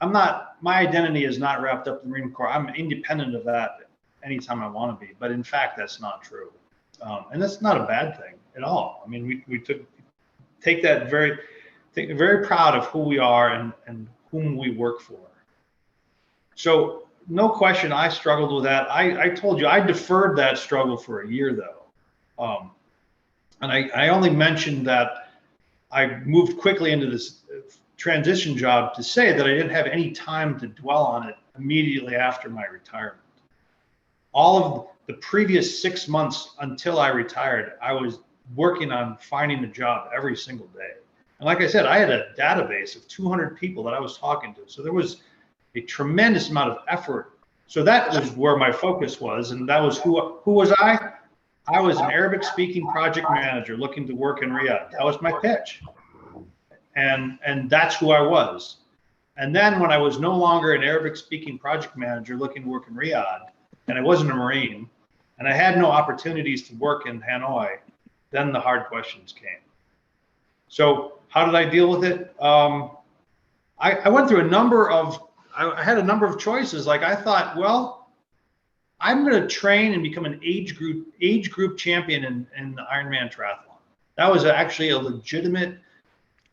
my identity is not wrapped up in the Marine Corps. I'm independent of that anytime I want to be. But in fact, that's not true. And that's not a bad thing at all. I mean, we take that very proud of who we are and whom we work for. So no question, I struggled with that. I told you, I deferred that struggle for a year though. And I only mentioned that I moved quickly into this transition job to say that I didn't have any time to dwell on it immediately after my retirement. All of the previous 6 months until I retired, I was working on finding a job every single day. And like I said, I had a database of 200 people that I was talking to. So there was a tremendous amount of effort. So that was where my focus was. And that was who was I? I was an Arabic speaking project manager looking to work in Riyadh. That was my pitch. And that's who I was. And then when I was no longer an Arabic speaking project manager looking to work in Riyadh, and I wasn't a Marine, and I had no opportunities to work in Hanoi, then the hard questions came. So how did I deal with it? I went through I had a number of choices. Like, I thought, well, I'm going to train and become an age group champion in the Ironman triathlon. That was actually a legitimate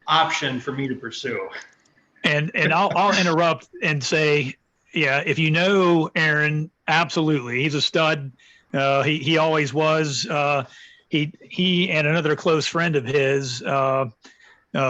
option for me to pursue. And I'll interrupt and say, yeah, if you know Aaron, absolutely, he's a stud. He always was. He and another close friend of his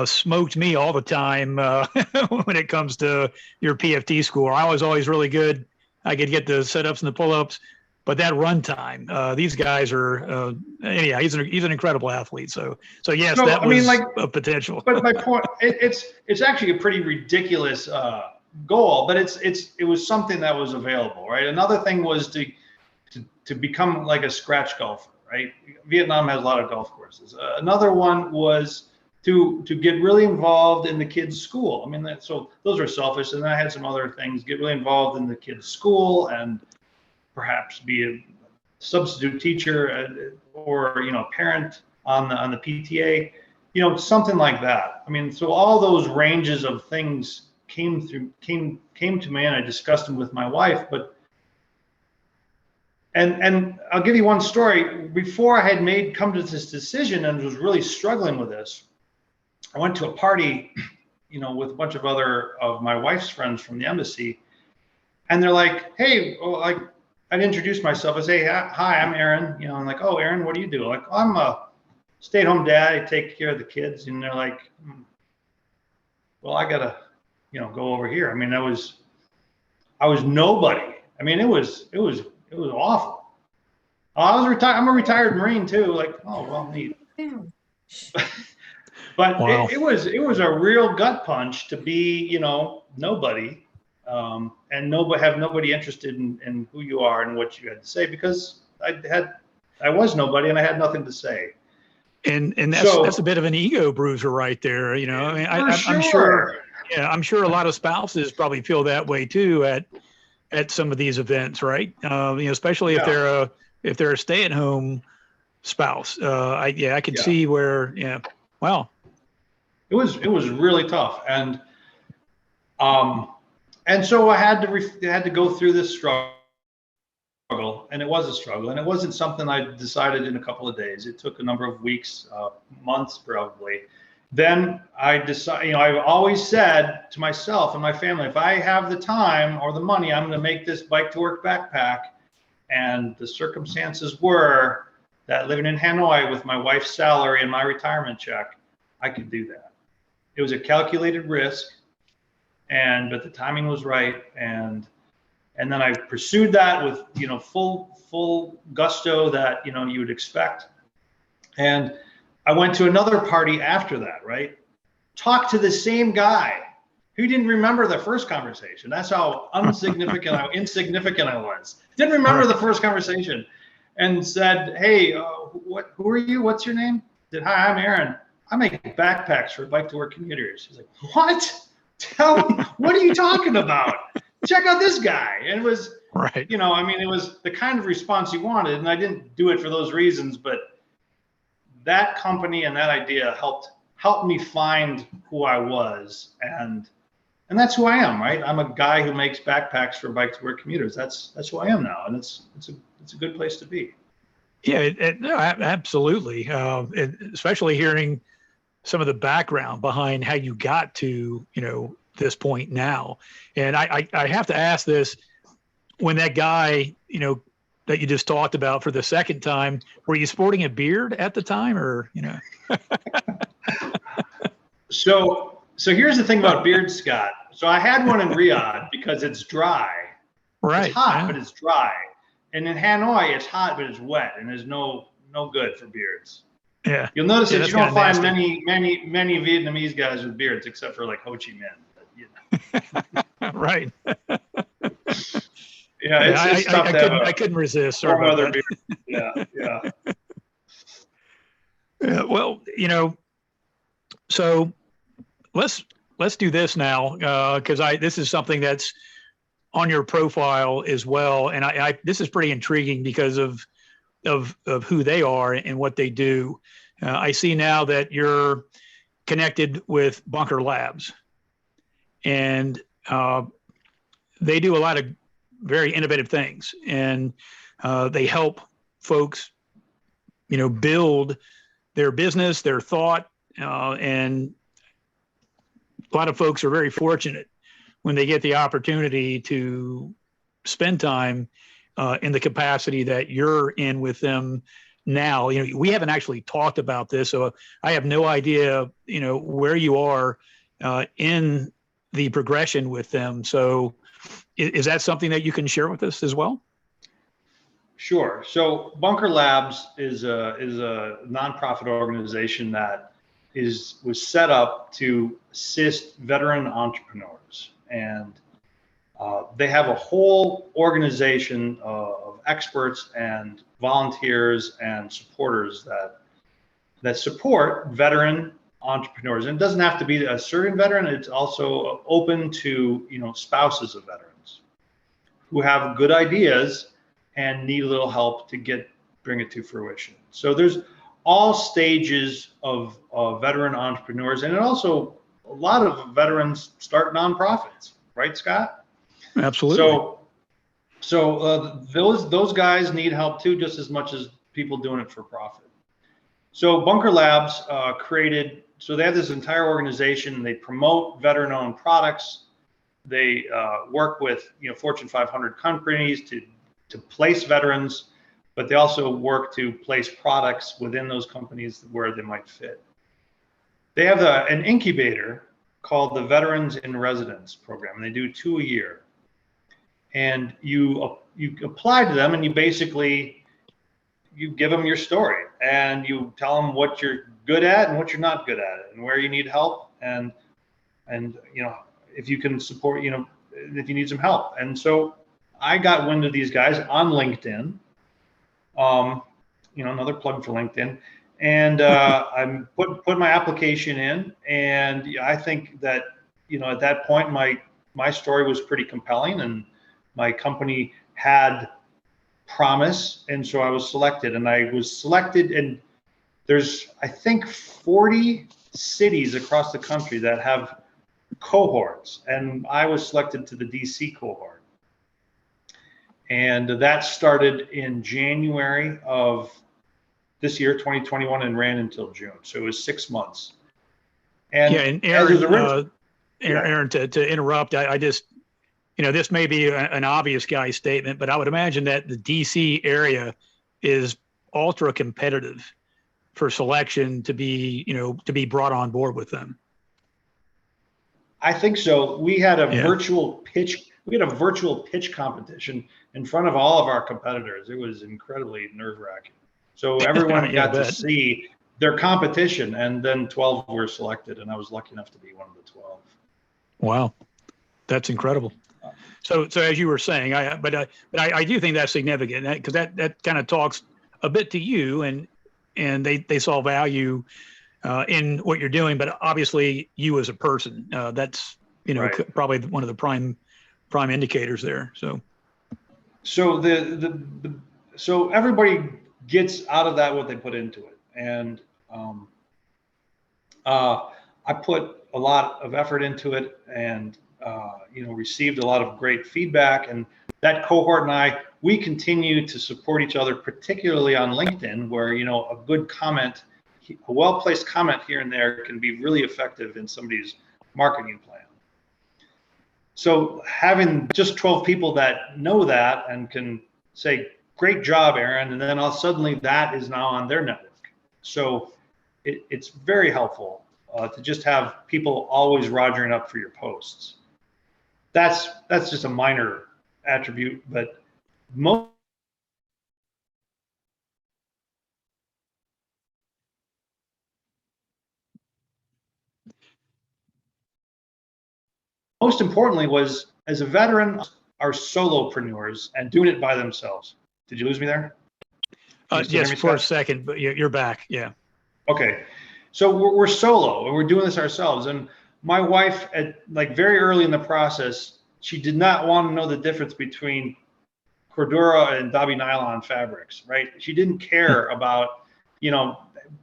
smoked me all the time when it comes to your PFT score. I was always really good. I could get the setups and the pull-ups, but that run time, these guys are. Anyhow, he's an incredible athlete. So yes, that was a potential. But my point, it's actually a pretty ridiculous goal, but it was something that was available, right? Another thing was to become like a scratch golfer, right? Vietnam has a lot of golf courses. Another one was to get really involved in the kids' school. I mean, so those are selfish. And then I had some other things: get really involved in the kids' school and perhaps be a substitute teacher or parent on the PTA, something like that. I mean, so all those ranges of things came to me, and I discussed them with my wife. But and I'll give you one story. Before I had come to this decision and was really struggling with this, I went to a party, with a bunch of of my wife's friends from the embassy, and they're like, "Hey," I'd introduce myself. I say, "Hi, I'm Aaron." I'm like, "Oh, Aaron, what do you do?" Like, "I'm a stay-at-home dad. I take care of the kids." And they're like, "Well, I gotta, go over here." I mean, I was nobody. I mean, it was awful. I was retired. I'm a retired Marine too. Like, oh well, neat. But wow. it was a real gut punch to be, nobody, and have nobody interested in who you are and what you had to say, because I was nobody and I had nothing to say. And that's a bit of an ego bruiser right there. I mean, I'm sure. Yeah, I'm sure a lot of spouses probably feel that way too at some of these events, right? Especially if they're if they're a stay-at-home spouse. I could Yeah. see where, yeah, wow. It was really tough, and so I had to go through this struggle, and it was a struggle, and it wasn't something I decided in a couple of days. It took a number of weeks, months probably. Then I decided, I've always said to myself and my family, if I have the time or the money, I'm going to make this bike to work backpack. And the circumstances were that living in Hanoi with my wife's salary and my retirement check, I could do that. It was a calculated risk, but the timing was right. And then I pursued that with, full gusto that, you would expect. And I went to another party after that, right? Talked to the same guy who didn't remember the first conversation. That's how insignificant I was. Didn't remember the first conversation, and said, "Hey, who are you? What's your name?" Said, "Hi, I'm Aaron. I make backpacks for bike to work commuters." He's like, "What? Tell me, what are you talking about? Check out this guy." And it was, right. it was the kind of response you wanted, and I didn't do it for those reasons, but that company and that idea helped me find who I was, and that's who I am, right? I'm a guy who makes backpacks for bike to work commuters. That's who I am now, and it's a good place to be. Yeah, no, absolutely. Especially hearing some of the background behind how you got to, this point now. And I have to ask this: when that guy, that you just talked about for the second time, were you sporting a beard at the time, or So here's the thing about beards, Scott. So I had one in Riyadh because it's dry. Right. It's hot, but it's dry. And in Hanoi, it's hot, but it's wet, and there's no good for beards. Yeah. You'll notice that you don't find nasty. many Vietnamese guys with beards, except for like Ho Chi Minh. But, right. Yeah, it's tough to have I couldn't resist. Sorry about that. Yeah. Yeah. Well, so let's do this now, because this is something that's on your profile as well, and this is pretty intriguing because of who they are and what they do. I see now that you're connected with Bunker Labs, and they do a lot of very innovative things, and they help folks, build their business, their thought, and a lot of folks are very fortunate when they get the opportunity to spend time in the capacity that you're in with them now. We haven't actually talked about this, so I have no idea, where you are in the progression with them. So is that something that you can share with us as well? Sure. So Bunker Labs is a nonprofit organization that was set up to assist veteran entrepreneurs, and they have a whole organization of experts and volunteers and supporters that support veteran entrepreneurs. And it doesn't have to be a certain veteran. It's also open to spouses of veterans who have good ideas and need a little help to bring it to fruition. So there's all stages of veteran entrepreneurs, and also a lot of veterans start nonprofits, right, Scott? Absolutely. So those guys need help too, just as much as people doing it for profit. So Bunker Labs so they have this entire organization. They promote veteran-owned products. They work with Fortune 500 companies to place veterans, but they also work to place products within those companies where they might fit. They have an incubator called the Veterans in Residence program, and they do 2 a year. And you apply to them, and you give them your story, and you tell them what you're good at and what you're not good at, and where you need help, and if you can support, if you need some help. And so I got wind of these guys on LinkedIn. Another plug for LinkedIn. And I put my application in, and I think that at that point my story was pretty compelling, and my company had promise, and so I was selected, and I was selected, and there's, I think, 40 cities across the country that have cohorts, and I was selected to the DC cohort. And that started in January of this year, 2021, and ran until June. So it was 6 months. And yeah, and Aaron, to interrupt, I just, this may be an obvious guy statement, but I would imagine that the DC area is ultra competitive for selection to be, to be brought on board with them. I think so. We had a virtual pitch. We had a virtual pitch competition in front of all of our competitors. It was incredibly nerve-wracking. So everyone got to see their competition, and then 12 were selected, and I was lucky enough to be one of the 12. Wow, that's incredible. So as you were saying, I do think that's significant, because that kind of talks a bit to you, and they saw value in what you're doing, but obviously you as a person, that's right. Probably one of the prime indicators there. So so everybody gets out of that what they put into it, and I put a lot of effort into it, and received a lot of great feedback, and that cohort and we continue to support each other, particularly on LinkedIn, where a good comment, a well-placed comment here and there can be really effective in somebody's marketing plan. So having just 12 people that know that and can say, great job, Aaron, and then suddenly that is now on their network. So it's very helpful to just have people always rogering up for your posts. That's just a minor attribute, but most importantly was, as a veteran, are solopreneurs and doing it by themselves. Did you lose me there? Yes, for a second, but you're back. Yeah. Okay. So we're solo, and we're doing this ourselves. And my wife, at very early in the process, she did not want to know the difference between Cordura and Dobby nylon fabrics, right? She didn't care about,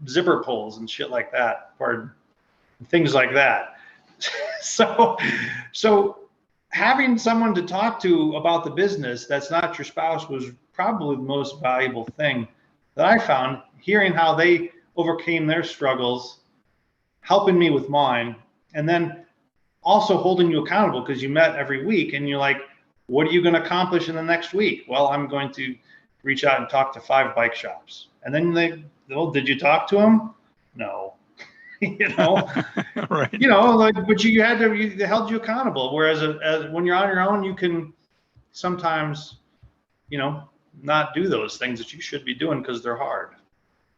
zipper pulls and shit like that, or things like that. So having someone to talk to about the business that's not your spouse was probably the most valuable thing that I found, hearing how they overcame their struggles, helping me with mine, and then also holding you accountable, because you met every week and you're like, what are you going to accomplish in the next week? Well, I'm going to reach out and talk to 5 bike shops. And then did you talk to them? No. Right. But you held you accountable. Whereas as when you're on your own, you can sometimes, not do those things that you should be doing because they're hard.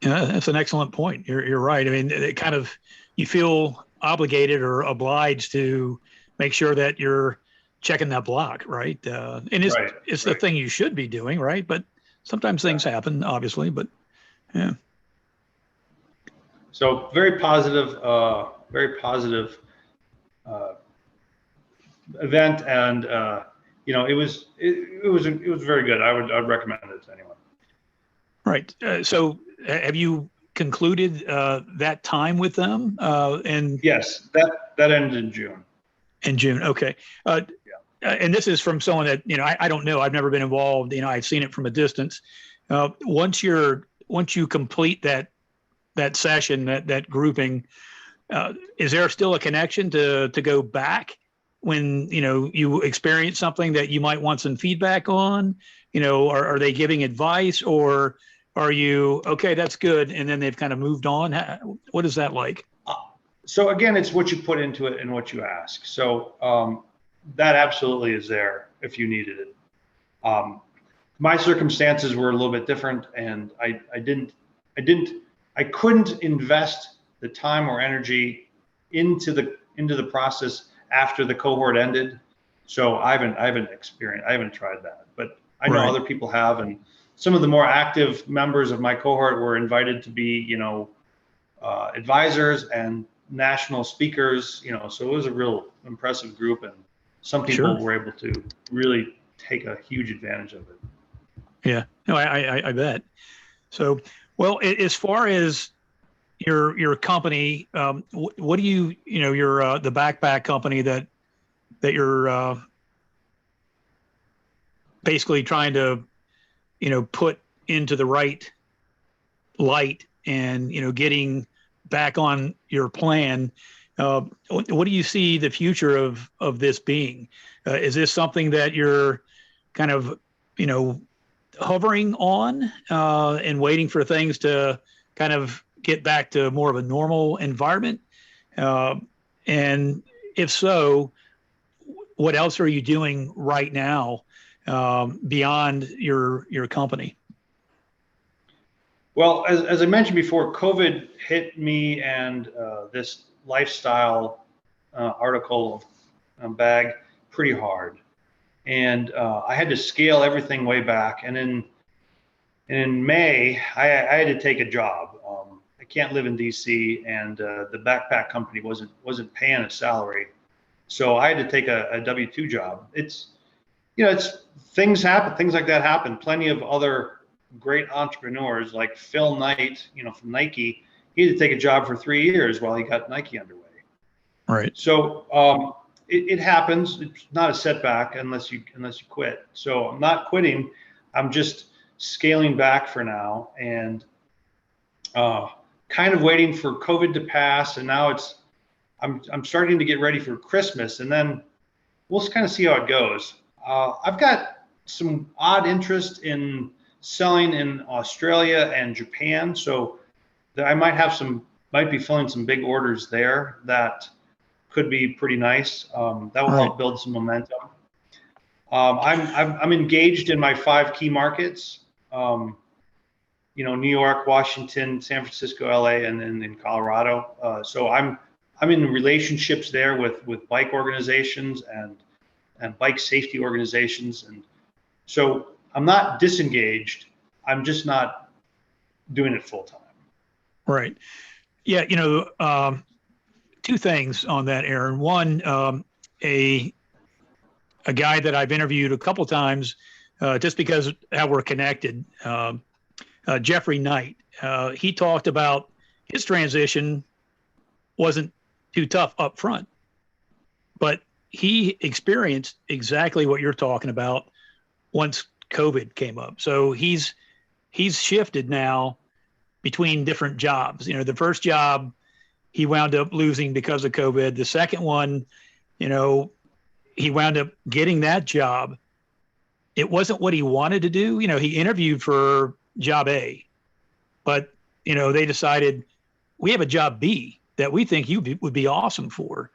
Yeah, that's an excellent point. You're right. I mean, it kind of, you feel obligated or obliged to make sure that you're checking that block, right? And it's the thing you should be doing, right? But sometimes things happen, obviously. But yeah. So very positive event, and it was very good. I'd recommend it to anyone. Right. So have you concluded that time with them? And yes, that ended in June. In June. Okay. And this is from someone that, I don't know. I've never been involved. I've seen it from a distance. Once you complete that session, that grouping, is there still a connection to go back when, you experience something that you might want some feedback on? Are they giving advice, or are you, okay, that's good, and then they've kind of moved on? What is that like? So again, it's what you put into it and what you ask. So that absolutely is there if you needed it. My circumstances were a little bit different, and I couldn't invest the time or energy into the process after the cohort ended. So I haven't tried that, but I know other people have, and some of the more active members of my cohort were invited to be, advisors and national speakers, so it was a real impressive group, and some people were able to really take a huge advantage of it. Yeah. No, I bet. So, well, as far as your company, what do your the backpack company that you're basically trying to put into the right light and getting back on your plan. What do you see the future of this being? Is this something that you're kind of hovering on and waiting for things to kind of get back to more of a normal environment? And if so, what else are you doing right now beyond your company? Well, as I mentioned before, COVID hit me and this lifestyle article bag pretty hard. And I had to scale everything way back. And in May, I had to take a job. I can't live in DC, and the backpack company wasn't paying a salary, so I had to take a W-2 job. It's things happen, things like that happen. Plenty of other great entrepreneurs like Phil Knight, from Nike, he had to take a job for 3 years while he got Nike underway. Right. So it happens. It's not a setback unless you quit. So I'm not quitting. I'm just scaling back for now and kind of waiting for COVID to pass. And now I'm starting to get ready for Christmas, and then we'll kind of see how it goes. I've got some odd interest in selling in Australia and Japan, so I might be filling some big orders there that could be pretty nice. That will help build some momentum. I'm engaged in my 5 key markets. New York, Washington, San Francisco, LA, and then in Colorado. So I'm in relationships there with bike organizations and bike safety organizations, and so I'm not disengaged. I'm just not doing it full time. Right. Yeah. 2 things on that, Aaron. One, a guy that I've interviewed a couple times, just because how we're connected, Jeffrey Knight. He talked about his transition wasn't too tough up front, but he experienced exactly what you're talking about once COVID came up. So he's shifted now between different jobs. The first job he wound up losing because of COVID. The second one, he wound up getting that job. It wasn't what he wanted to do. He interviewed for job A, but they decided we have a job B that we think you would be awesome for.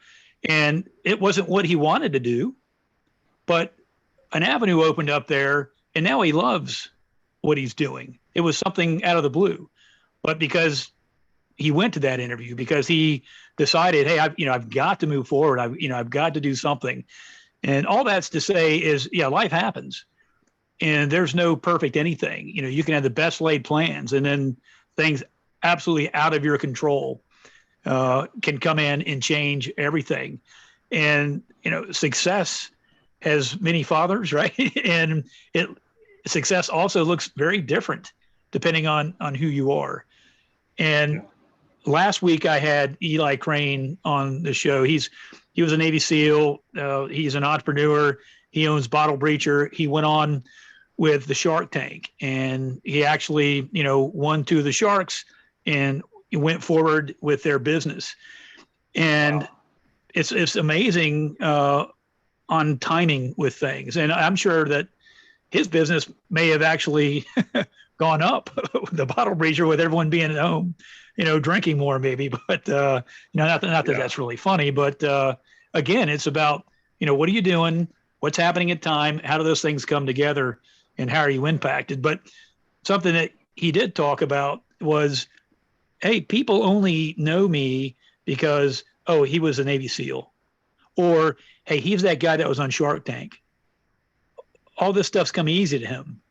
And it wasn't what he wanted to do, but an avenue opened up there, and now he loves what he's doing. It was something out of the blue, but because he went to that interview, because he decided, hey, I've got to move forward. I've got to do something. And all that's to say is, yeah, life happens, and there's no perfect anything. You can have the best laid plans, and then things absolutely out of your control can come in and change everything. And success has many fathers, right? And success also looks very different depending on who you are. And last week I had Eli Crane on the show. He was a Navy SEAL. He's an entrepreneur. He owns Bottle Breacher. He went on with the Shark Tank, and he actually, won 2 of the sharks and went forward with their business. And wow. It's amazing on timing with things. And I'm sure that his business may have actually gone up, the Bottle Breacher, with everyone being at home, drinking more maybe. But, not that that's really funny, but again, it's about, what are you doing? What's happening at time? How do those things come together? And how are you impacted? But something that he did talk about was, hey, people only know me because, oh, he was a Navy SEAL. Or, hey, he's that guy that was on Shark Tank. All this stuff's come easy to him,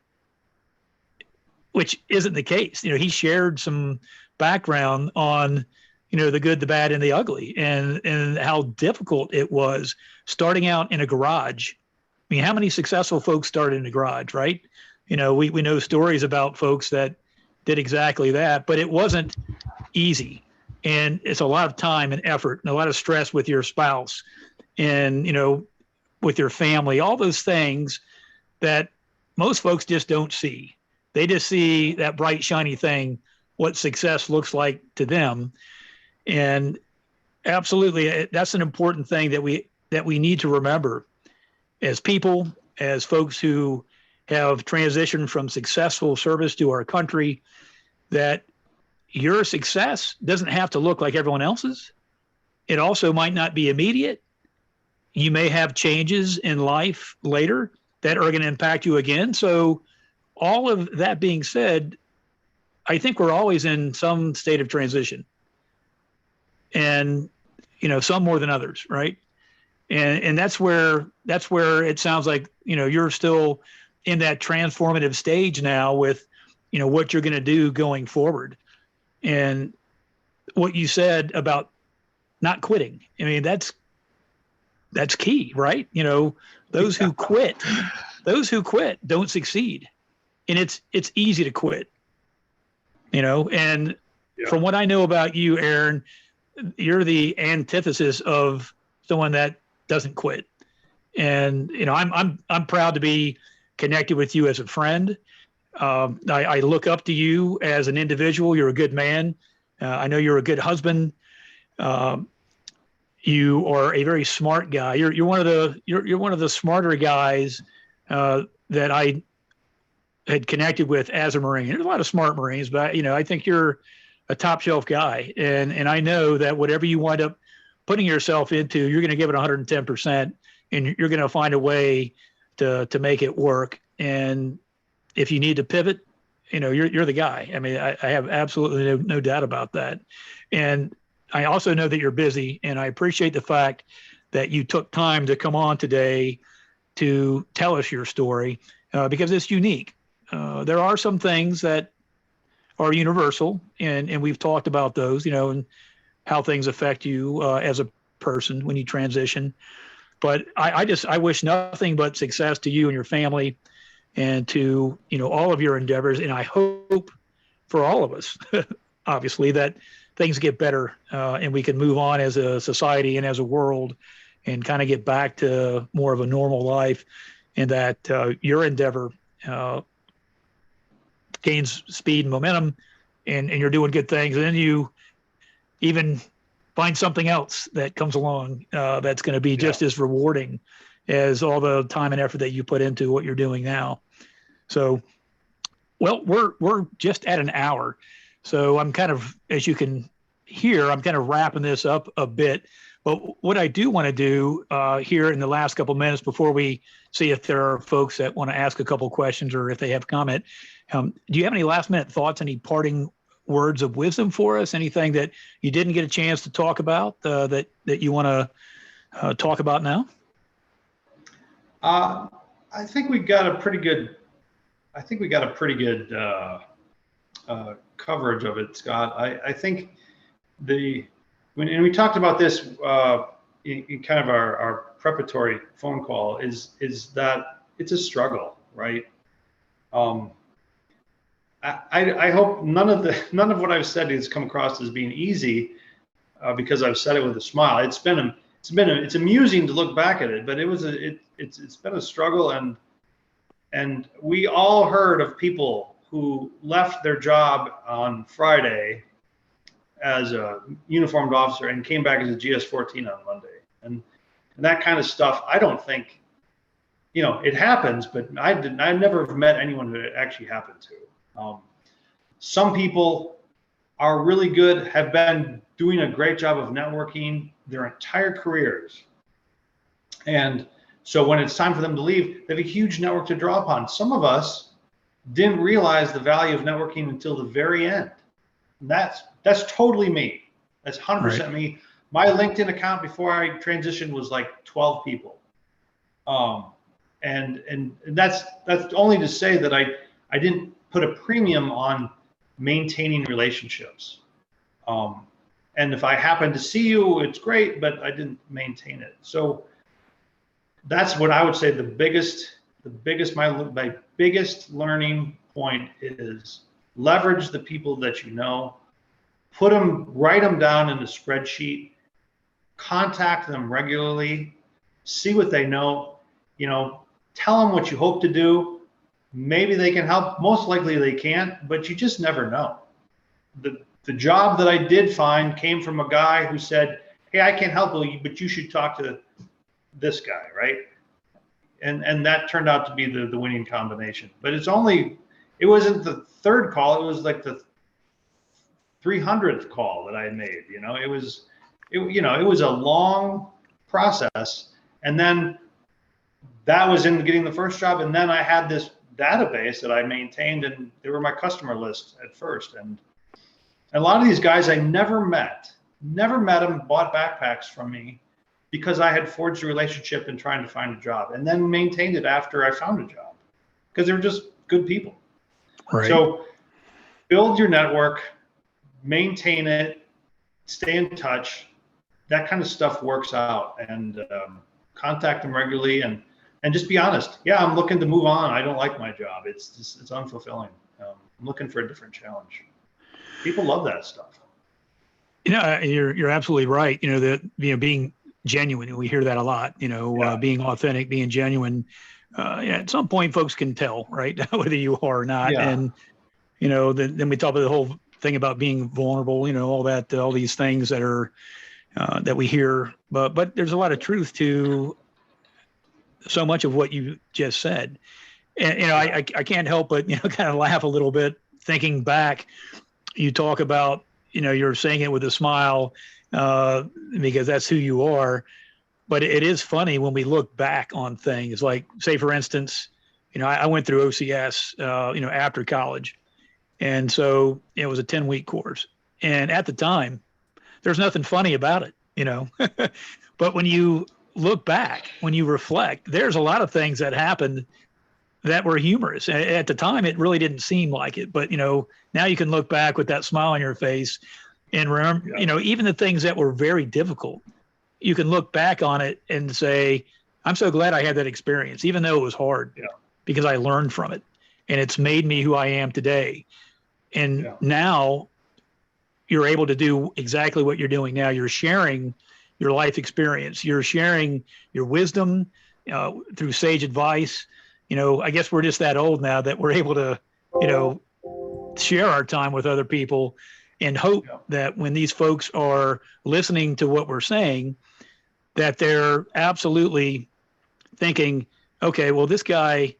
which isn't the case. He shared some background on, the good, the bad, and the ugly, and how difficult it was starting out in a garage. I mean, how many successful folks started in a garage, right? We know stories about folks that did exactly that, but it wasn't easy. And it's a lot of time and effort and a lot of stress with your spouse and, with your family, all those things that most folks just don't see. They just see that bright, shiny thing, what success looks like to them. And absolutely, that's an important thing that we need to remember as people, as folks who have transitioned from successful service to our country, that your success doesn't have to look like everyone else's. It also might not be immediate. You may have changes in life later that are going to impact you again. So all of that being said, I think we're always in some state of transition, and some more than others, right? And that's where it sounds like you're still in that transformative stage now with what you're going to do going forward. And what you said about not quitting, I mean, that's key, right? Those who quit don't succeed. And it's easy to quit, and from what I know about you, Aaron, you're the antithesis of someone that doesn't quit. And, I'm proud to be connected with you as a friend. I look up to you as an individual. You're a good man. I know you're a good husband. You are a very smart guy. You're one of the smarter guys that I had connected with as a Marine. There's a lot of smart Marines, but I think you're a top shelf guy, and I know that whatever you wind up putting yourself into, you're going to give it 110%, and you're going to find a way to make it work. And if you need to pivot, you're the guy. I mean, I have absolutely no doubt about that. And I also know that you're busy, and I appreciate the fact that you took time to come on today to tell us your story because it's unique. There are some things that are universal, and we've talked about those, and how things affect you as a person when you transition. But I wish nothing but success to you and your family, and to all of your endeavors. And I hope for all of us, obviously, that things get better and we can move on as a society and as a world, and kind of get back to more of a normal life, and that your endeavor gains speed and momentum, and you're doing good things, and then you even find something else that comes along that's going to be just as rewarding as all the time and effort that you put into what you're doing now. So, well, we're just at an hour, so I'm kind of, as you can hear, I'm kind of wrapping this up a bit. But what I do want to do here in the last couple of minutes before we see if there are folks that want to ask a couple of questions or if they have comment, do you have any last minute thoughts, any parting words of wisdom for us? Anything that you didn't get a chance to talk about that you want to talk about now? I think we got a pretty good. Coverage of it, Scott. I think and we talked about this in kind of our preparatory phone call, is that it's a struggle, right? I hope none of what I've said has come across as being easy, because I've said it with a smile. It's amusing to look back at it, but it's been a struggle, and we all heard of people who left their job on Friday as a uniformed officer and came back as a GS-14 on Monday, and that kind of stuff. I don't think, it happens, but I never have met anyone who it actually happened to. Some people are really good, have been doing a great job of networking their entire careers, and so when it's time for them to leave, they have a huge network to draw upon. Some of us didn't realize the value of networking until the very end. That's totally me. That's 100% me. My LinkedIn account before I transitioned was like 12 people. And that's only to say that I didn't put a premium on maintaining relationships. And if I happen to see you, it's great, but I didn't maintain it. So that's what I would say the biggest my biggest learning point is leverage the people that you know, write them down in a spreadsheet, contact them regularly, see what they know, tell them what you hope to do. Maybe they can help. Most likely they can't, but you just never know. The job that I did find came from a guy who said, hey, I can't help you, but you should talk to this guy, right? And that turned out to be the winning combination. But it wasn't the third call, it was like the 300th call that I made. It was a long process. And then that was in getting the first job. And then I had this database that I maintained, and they were my customer list at first. And a lot of these guys I never met them, bought backpacks from me because I had forged a relationship in trying to find a job, and then maintained it after I found a job because they were just good people. Right. So build your network, maintain it, stay in touch. That kind of stuff works out, and contact them regularly, and just be honest. Yeah, I'm looking to move on. I don't like my job. It's unfulfilling. I'm looking for a different challenge. People love that stuff. You're absolutely right. Being genuine, we hear that a lot. Being authentic, being genuine. At some point, folks can tell, right, whether you are or not. Yeah. And then we talk about the whole thing about being vulnerable. All these things that are that we hear. But there's a lot of truth to so much of what you just said. And I can't help but kind of laugh a little bit thinking back. You talk about you're saying it with a smile because that's who you are. But it is funny when we look back on things like, say, for instance, I went through OCS, after college. And so it was a 10-week course. And at the time, there's nothing funny about it, But when you look back, when you reflect, there's a lot of things that happened that were humorous. At the time, it really didn't seem like it. But, now you can look back with that smile on your face and remember, even the things that were very difficult, you can look back on it and say, I'm so glad I had that experience, even though it was hard, because I learned from it and it's made me who I am today. And now you're able to do exactly what you're doing now. You're sharing your life experience. You're sharing your wisdom through sage advice. I guess we're just that old now that we're able to, share our time with other people and hope that when these folks are listening to what we're saying, that they're absolutely thinking, okay, well, this guy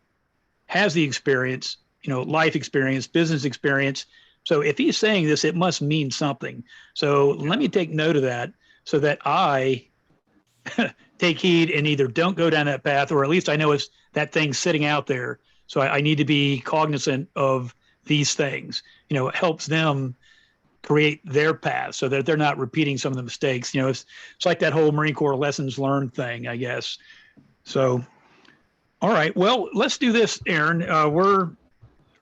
has the experience, life experience, business experience. So if he's saying this, it must mean something. So let me take note of that so that I take heed and either don't go down that path, or at least I know it's that thing sitting out there. So I need to be cognizant of these things. It helps them create their path so that they're not repeating some of the mistakes. It's like that whole Marine Corps lessons learned thing, I guess. So, all right, well, let's do this, Aaron. We're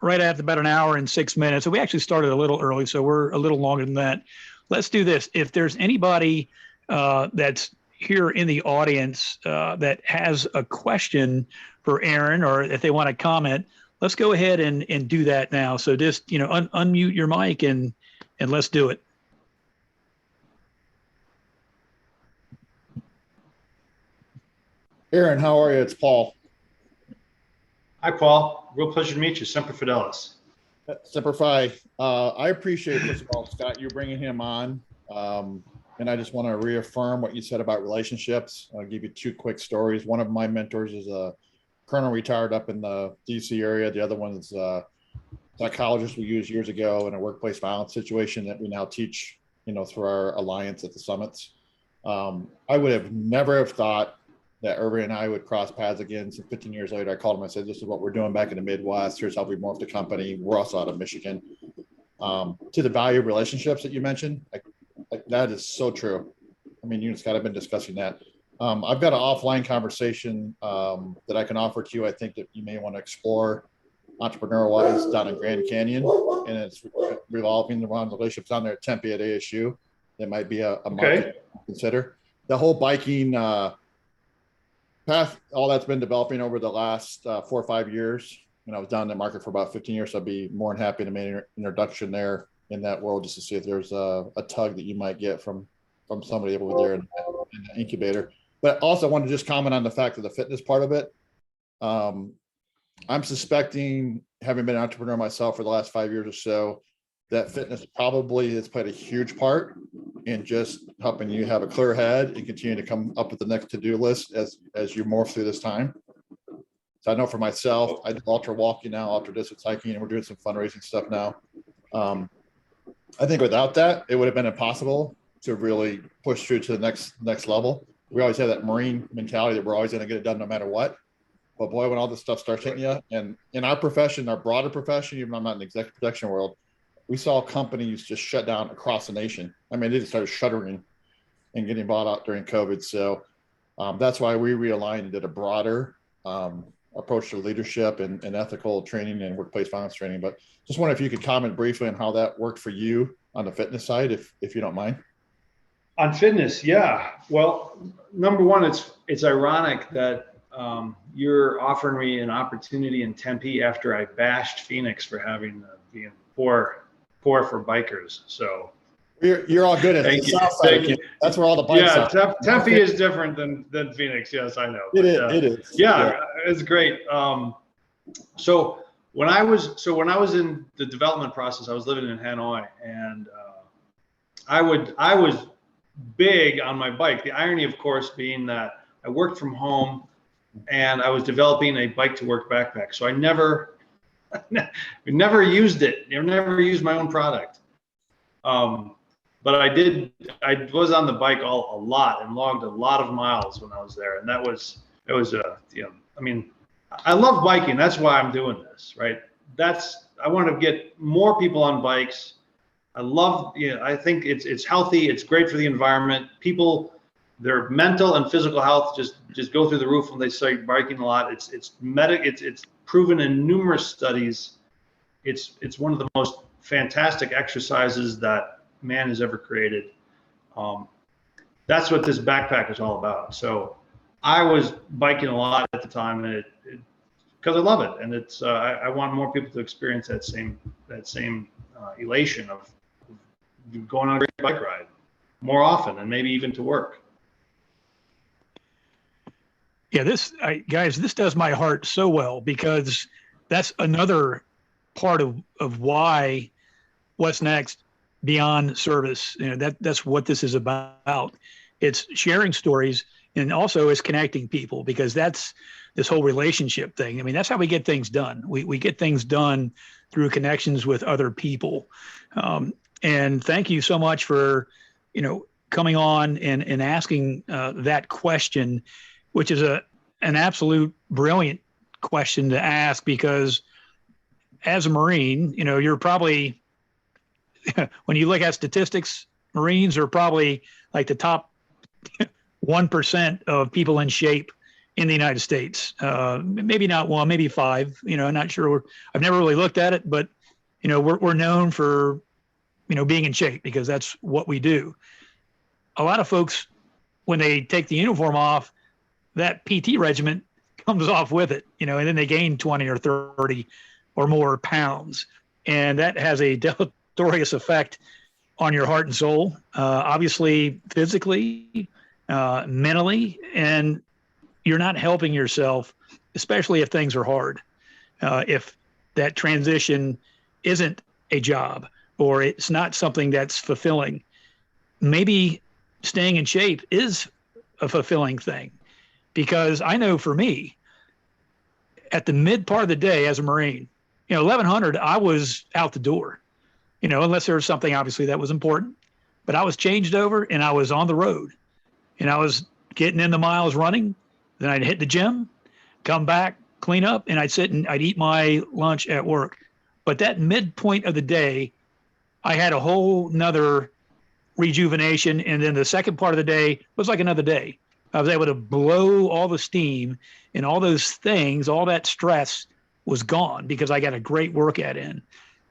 right at about an hour and 6 minutes. So we actually started a little early, so we're a little longer than that. Let's do this. If there's anybody that's here in the audience that has a question for Aaron, or if they want to comment, let's go ahead and do that now. So just, unmute your mic and let's do it. Aaron, how are you? It's Paul. Hi, Paul. Real pleasure to meet you. Semper Fidelis. Semper Fi. I appreciate, first of all, Scott, you bringing him on. And I just want to reaffirm what you said about relationships. I'll give you two quick stories. One of my mentors is a colonel retired up in the DC area. The other one is a psychologist we used years ago in a workplace violence situation that we now teach, through our alliance at the summits. I would have never have thought that Irving and I would cross paths again. So 15 years later, I called him. I said, this is what we're doing back in the Midwest. Here's how we morphed the company. We're also out of Michigan. To the value of relationships that you mentioned, like that is so true. I mean, you and Scott have been discussing that. I've got an offline conversation that I can offer to you. I think that you may want to explore entrepreneur-wise down in Grand Canyon, and it's revolving around relationships down there at Tempe at ASU. That might be a market to consider. The whole biking path, all that's been developing over the last 4 or 5 years. I was down in the market for about 15 years. So I'd be more than happy to make an introduction there in that world, just to see if there's a tug that you might get from somebody over there in the incubator. But also I want to just comment on the fact of the fitness part of it. I'm suspecting, having been an entrepreneur myself for the last 5 years or so, that fitness probably has played a huge part in just helping you have a clear head and continue to come up with the next to-do list as you morph through this time. So I know for myself, I do ultra walking now, ultra distance hiking, and we're doing some fundraising stuff now. I think without that, it would have been impossible to really push through to the next level. We always have that Marine mentality that we're always going to get it done no matter what. But boy, when all this stuff starts hitting you, and in our profession, our broader profession, even though I'm not in the executive protection world, we saw companies just shut down across the nation. I mean, they just started shuttering and getting bought out during COVID. So that's why we realigned and did a broader approach to leadership and ethical training and workplace violence training. But just wonder if you could comment briefly on how that worked for you on the fitness side, if you don't mind. On fitness, yeah. Well, number one, it's ironic that you're offering me an opportunity in Tempe after I bashed Phoenix for having being poor for bikers. So you're all good at thank the you. south side. Thank you. That's where all the bikes are. Yeah, Tempe is different than Phoenix. Yes, I know. It is. Yeah, it's great. So when I was in the development process, I was living in Hanoi, and I was big on my bike. The irony, of course, being that I worked from home and I was developing a bike to work backpack. So I never used it. I never used my own product. But I was on the bike a lot and logged a lot of miles when I was there. And I mean, I love biking. That's why I'm doing this, right? I want to get more people on bikes. I think it's healthy. It's great for the environment. People, their mental and physical health just go through the roof when they start biking a lot. It's proven in numerous studies. It's one of the most fantastic exercises that man has ever created. That's what this backpack is all about. So I was biking a lot at the time, and because I love it, and it's I want more people to experience that same elation of going on a great bike ride more often, and maybe even to work. Yeah, guys, this does my heart so well, because that's another part of why what's next beyond service. That's what this is about. It's sharing stories, and also it's connecting people, because that's this whole relationship thing. I mean, that's how we get things done. We get things done through connections with other people. And thank you so much for, coming on and asking that question, which is an absolute brilliant question to ask, because as a Marine, you're probably, when you look at statistics, Marines are probably like the top 1% of people in shape in the United States. Maybe not one, maybe five, I'm not sure. I've never really looked at it, but we're known for, being in shape, because that's what we do. A lot of folks, when they take the uniform off, that PT regiment comes off with it, and then they gain 20 or 30 or more pounds. And that has a deleterious effect on your heart and soul, obviously physically, mentally, and you're not helping yourself, especially if things are hard. If that transition isn't a job, or it's not something that's fulfilling, maybe staying in shape is a fulfilling thing. Because I know for me, at the mid part of the day as a Marine, 1100, I was out the door, unless there was something obviously that was important. But I was changed over and I was on the road, and I was getting in the miles running. Then I'd hit the gym, come back, clean up, and I'd sit and I'd eat my lunch at work. But that midpoint of the day, I had a whole nother rejuvenation. And then the second part of the day was like another day. I was able to blow all the steam, and all those things, all that stress was gone, because I got a great workout in.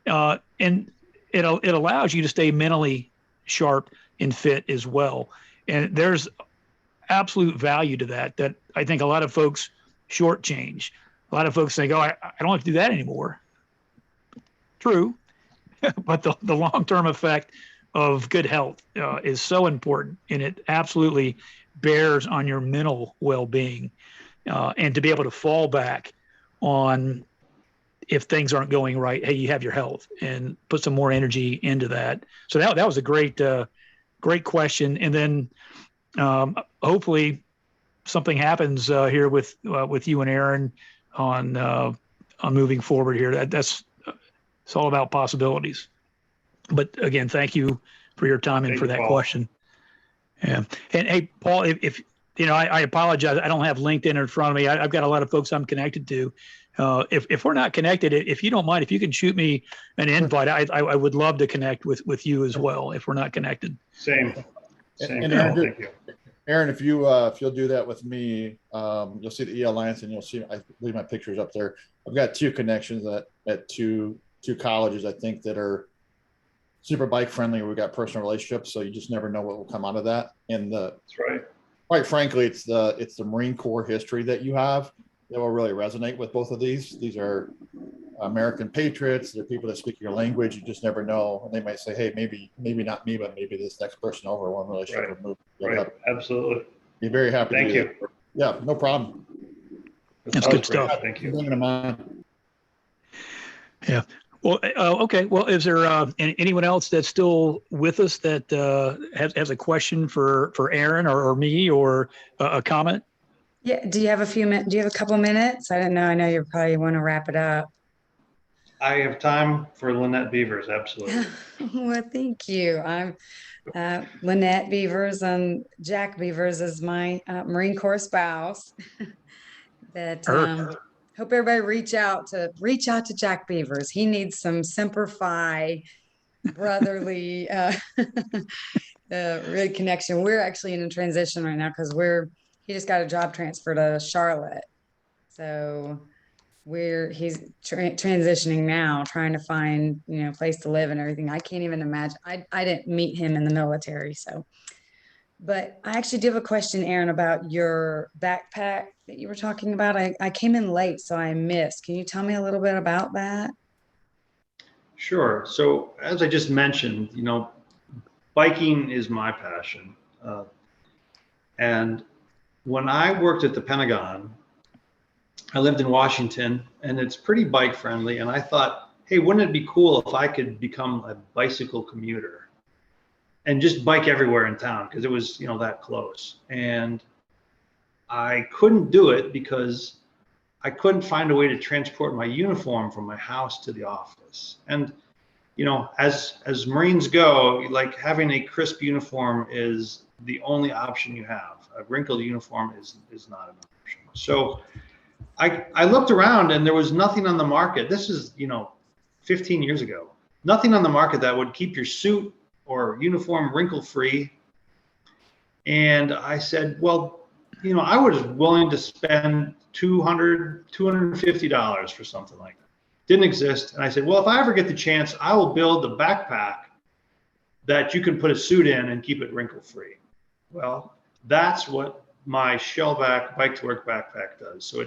And it allows you to stay mentally sharp and fit as well. And there's absolute value to that I think a lot of folks shortchange. A lot of folks think, oh, I don't have to do that anymore. True, but the long-term effect of good health is so important, and it absolutely bears on your mental well-being, and to be able to fall back on if things aren't going right, hey, you have your health, and put some more energy into that. So that was a great question. And then hopefully something happens here with you and Aaron on moving forward here. That's it's all about possibilities. But again, thank you for your time and for that question. Yeah. And hey, Paul, if you know, I apologize. I don't have LinkedIn in front of me. I've got a lot of folks I'm connected to. If we're not connected, if you don't mind, if you can shoot me an invite, I would love to connect with you as well if we're not connected. Same. And Aaron, thank you. Aaron, if you'll do that with me, you'll see the E Alliance, and you'll see, I believe my picture's up there. I've got 2 connections at two colleges, I think, that are super bike friendly. We've got personal relationships, so you just never know what will come out of that. And that's right. Quite frankly, it's the Marine Corps history that you have that will really resonate with both of these. These are American patriots. They're people that speak your language. You just never know. And they might say, hey, maybe not me, but maybe this next person over, one relationship will move. Right. Absolutely. Be very happy. Thank you. That. Yeah, no problem. That's good stuff. Thank you. Yeah. Well, okay. Well, is there anyone else that's still with us that has a question for Aaron or me, or a comment? Yeah. Do you have a few minutes? Do you have a couple of minutes? I don't know. I know you probably want to wrap it up. I have time for Lynette Beavers. Absolutely. Well, thank you. I'm Lynette Beavers, and Jack Beavers is my Marine Corps spouse. That hope everybody reach out to Jack Beavers. He needs some Semper Fi brotherly really connection. We're actually in a transition right now because he just got a job transfer to Charlotte, so he's transitioning now, trying to find place to live and everything. I can't even imagine. I didn't meet him in the military, so. But I actually do have a question, Aaron, about your backpack that you were talking about. I came in late, so I missed. Can you tell me a little bit about that? Sure. So as I just mentioned, biking is my passion. And when I worked at the Pentagon, I lived in Washington, and it's pretty bike friendly. And I thought, hey, wouldn't it be cool if I could become a bicycle commuter and just bike everywhere in town, because it was, that close. And I couldn't do it because I couldn't find a way to transport my uniform from my house to the office. And, as Marines go, like, having a crisp uniform is the only option you have. A wrinkled uniform is not an option. So I looked around, and there was nothing on the market. This is, 15 years ago, nothing on the market that would keep your suit or uniform wrinkle free. And I said, well, I was willing to spend $250 for something like that. Didn't exist. And I said, well, if I ever get the chance, I will build a backpack that you can put a suit in and keep it wrinkle free. Well, that's what my Shellback Bike to Work backpack does. So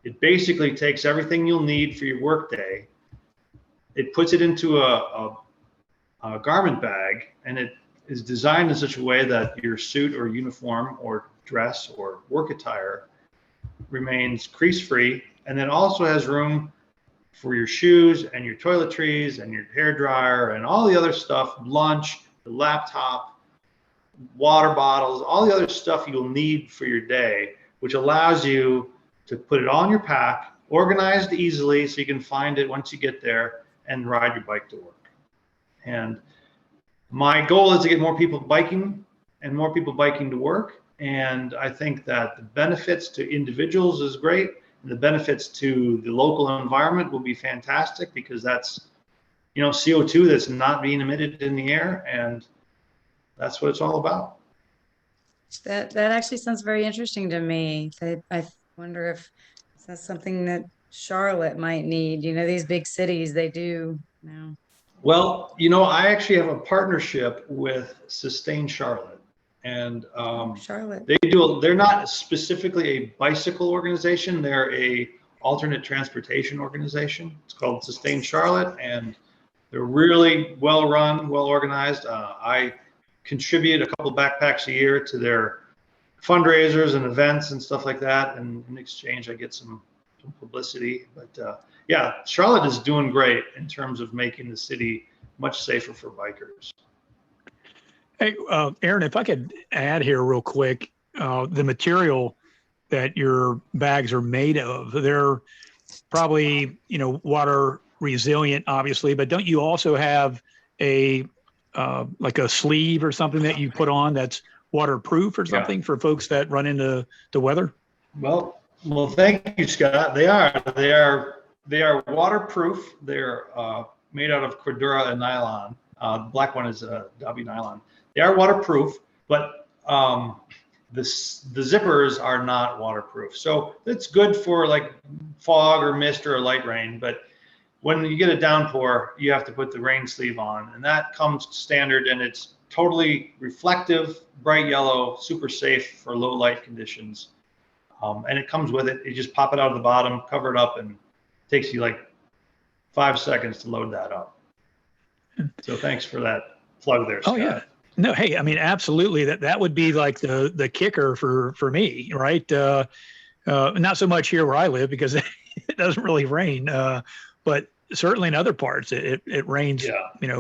it basically takes everything you'll need for your workday. It puts it into a garment bag, and it is designed in such a way that your suit or uniform or dress or work attire remains crease free, and then also has room for your shoes and your toiletries and your hair dryer and all the other stuff, lunch, the laptop, water bottles, all the other stuff you'll need for your day, which allows you to put it all in your pack, organized easily so you can find it once you get there and ride your bike to work. And my goal is to get more people biking and more people biking to work. And I think that the benefits to individuals is great. And the benefits to the local environment will be fantastic, because that's, CO2 that's not being emitted in the air. And that's what it's all about. That actually sounds very interesting to me. I wonder if that's something that Charlotte might need. These big cities, they do now. Well, I actually have a partnership with Sustain Charlotte, and Charlotte. they're not specifically a bicycle organization. They're a alternate transportation organization. It's called Sustain Charlotte, and they're really well run, well organized. I contribute a couple backpacks a year to their fundraisers and events and stuff like that, and in exchange I get some publicity. But yeah, Charlotte is doing great in terms of making the city much safer for bikers. Hey, Aaron, if I could add here real quick, the material that your bags are made of, they're probably, water resilient, obviously, but don't you also have a like a sleeve or something that you put on that's waterproof or something for folks that run into the weather? Well, thank you, Scott. They are waterproof. They're made out of Cordura and nylon. The black one is Dobby nylon. They are waterproof, but the zippers are not waterproof. So it's good for like fog or mist or light rain. But when you get a downpour, you have to put the rain sleeve on, and that comes standard, and it's totally reflective, bright yellow, super safe for low light conditions. And it comes with it. You just pop it out of the bottom, cover it up, and it takes you like 5 seconds to load that up. So thanks for that plug there, Scott. Oh, yeah. No, hey, I mean, absolutely. That would be like the kicker for me, right? Not so much here where I live because it doesn't really rain, but certainly in other parts it rains,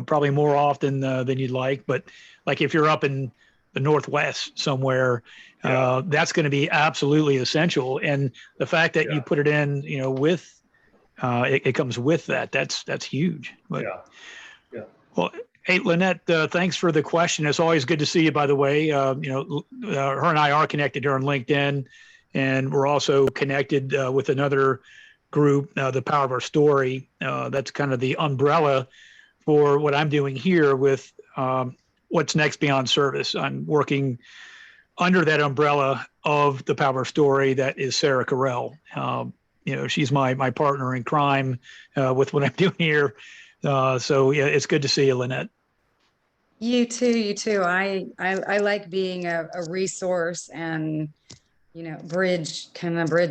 probably more often than you'd like. But like if you're up in the Northwest somewhere, that's going to be absolutely essential. And the fact that you put it in, with it comes with that. That's huge. But, well, hey, Lynette, thanks for the question. It's always good to see you, by the way. Her and I are connected here on LinkedIn, and we're also connected with another group, The Power of Our Story. That's kind of the umbrella for what I'm doing here with What's Next Beyond Service. I'm working under that umbrella of The Power of Our Story. That is Sarah Carell. She's my partner in crime with what I'm doing here. So yeah, it's good to see you, Lynette. You too. I like being a resource and, bridge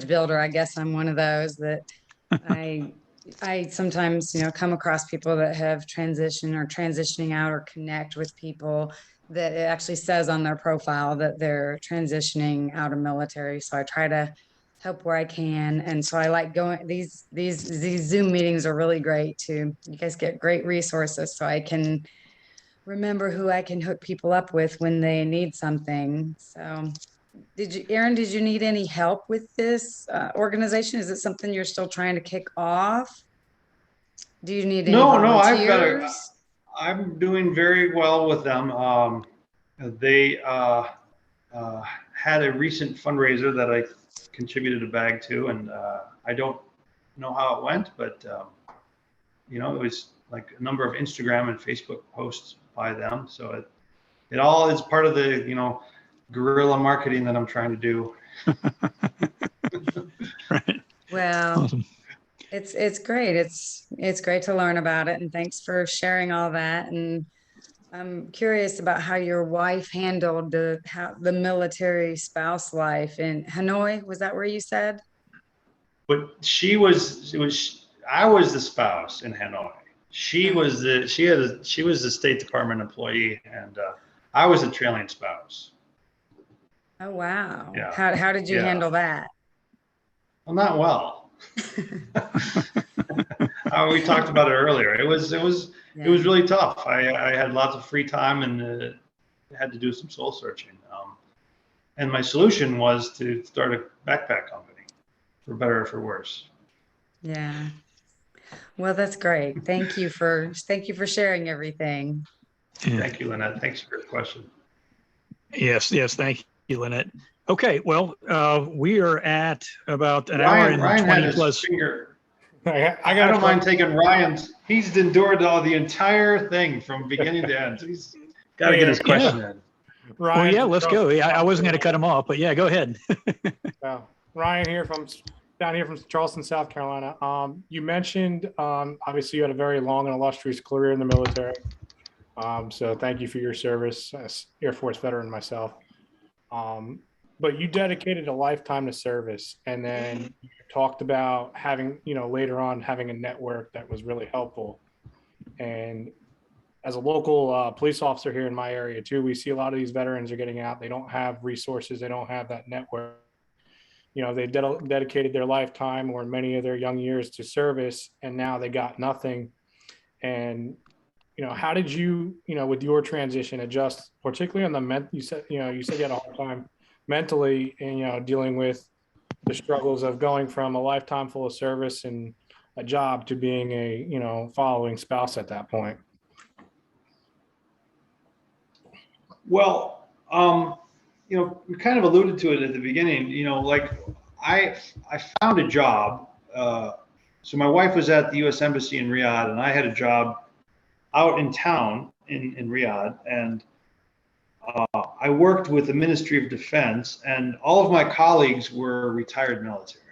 builder. I guess I'm one of those that I sometimes, come across people that have transitioned or transitioning out or connect with people that it actually says on their profile that they're transitioning out of military. So I try to help where I can. And so I like going, these Zoom meetings are really great too. You guys get great resources so I can remember who I can hook people up with when they need something. So Aaron, did you need any help with this organization? Is it something you're still trying to kick off? Do you need any volunteers? I'm doing very well with them. They had a recent fundraiser that I contributed a bag to, and I don't know how it went, but it was like a number of Instagram and Facebook posts by them. So it all is part of the, guerrilla marketing that I'm trying to do. Right. Well, awesome. It's great. It's great to learn about it. And thanks for sharing all that. And I'm curious about how your wife handled the military spouse life in Hanoi. Was that where you said? But I was the spouse in Hanoi. She was the State Department employee, and I was the trailing spouse. Oh, wow. Yeah. How did you handle that? Well, not well. We talked about it earlier. It was really tough. I had lots of free time and had to do some soul searching. And my solution was to start a backpack company, for better or for worse. Yeah. Well, that's great. Thank you for sharing everything. Yeah. Thank you, Lynette. Thanks for your question. Yes. Thank you, Lynette. Okay. Well, we are at about an hour and Ryan 20 had plus. his finger. I don't mind taking Ryan's. He's endured the entire thing from beginning to end. So he's got to get his question in. Ryan, well, yeah, let's go. Yeah, I wasn't going to cut him off, but yeah, go ahead. Ryan here down here from Charleston, South Carolina. You mentioned, obviously you had a very long and illustrious career in the military. So thank you for your service as Air Force veteran myself. But you dedicated a lifetime to service, and then you talked about having, later on having a network that was really helpful. And as a local police officer here in my area too, we see a lot of these veterans are getting out. They don't have resources. They don't have that network. They dedicated their lifetime or many of their young years to service, and now they got nothing. And, how did you, with your transition adjust, particularly on the you said you had a hard time mentally and, dealing with the struggles of going from a lifetime full of service and a job to being a, following spouse at that point? Well, we kind of alluded to it at the beginning, like I found a job. So my wife was at the US Embassy in Riyadh, and I had a job out in town in Riyadh. And I worked with the Ministry of Defense, and all of my colleagues were retired military.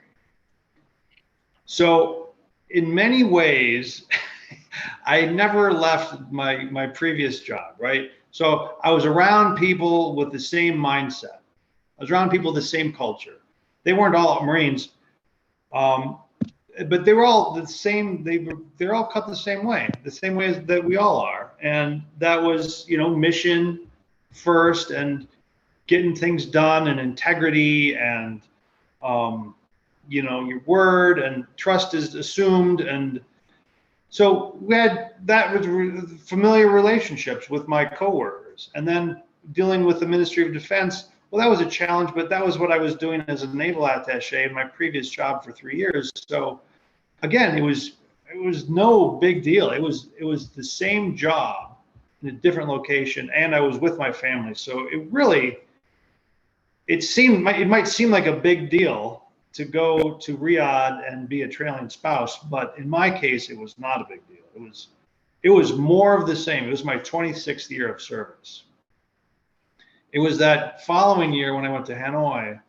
So in many ways, I never left my previous job, right? So I was around people with the same mindset. I was around people with the same culture. They weren't all Marines, but they were all the same. They're all cut the same way as that we all are. And that was, mission first and getting things done and integrity and, your word and trust is assumed. And so we had that with familiar relationships with my coworkers, and then dealing with the Ministry of Defense. Well, that was a challenge, but that was what I was doing as a naval attaché in my previous job for 3 years. So again, it was no big deal. It was the same job in a different location, and I was with my family. So it might seem like a big deal to go to Riyadh and be a trailing spouse, but in my case, it was not a big deal. It was more of the same. It was my 26th year of service. It was that following year when I went to Hanoi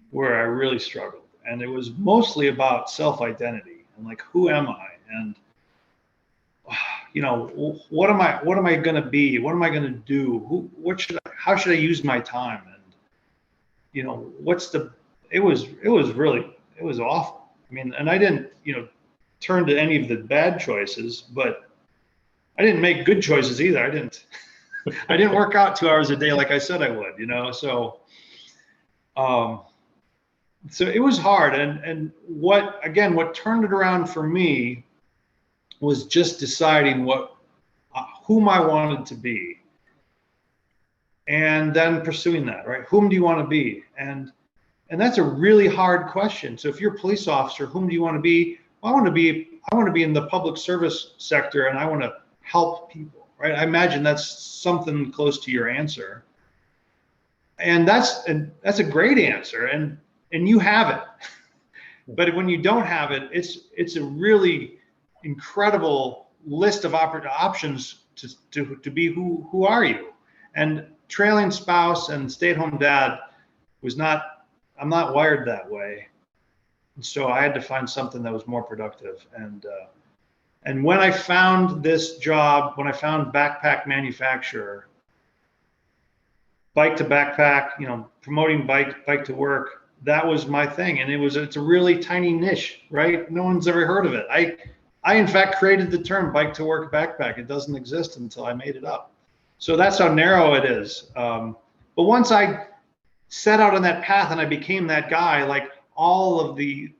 where I really struggled, and it was mostly about self-identity and like, who am I? And what am I going to be? What am I going to do? How should I use my time? And it was awful. I mean, and I didn't, turn to any of the bad choices, but I didn't make good choices either. I didn't work out 2 hours a day like I said I would, so it was hard. And what turned it around for me was just deciding whom I wanted to be, and then pursuing that, right? Whom do you want to be? And that's a really hard question. So if you're a police officer, whom do you want to be? Well, I want to be in the public service sector, and I want to help people, right? I imagine that's something close to your answer. And that's a great answer, and you have it. But when you don't have it, it's a really incredible list of options to be who are you. And trailing spouse and stay-at-home dad I'm not wired that way. And so I had to find something that was more productive. And when I found this job, when I found backpack manufacturer, bike to backpack, promoting bike to work, that was my thing. And it's a really tiny niche, right? No one's ever heard of it. I in fact created the term bike to work backpack. It doesn't exist until I made it up. So that's how narrow it is. But once I set out on that path and I became that guy, like all of the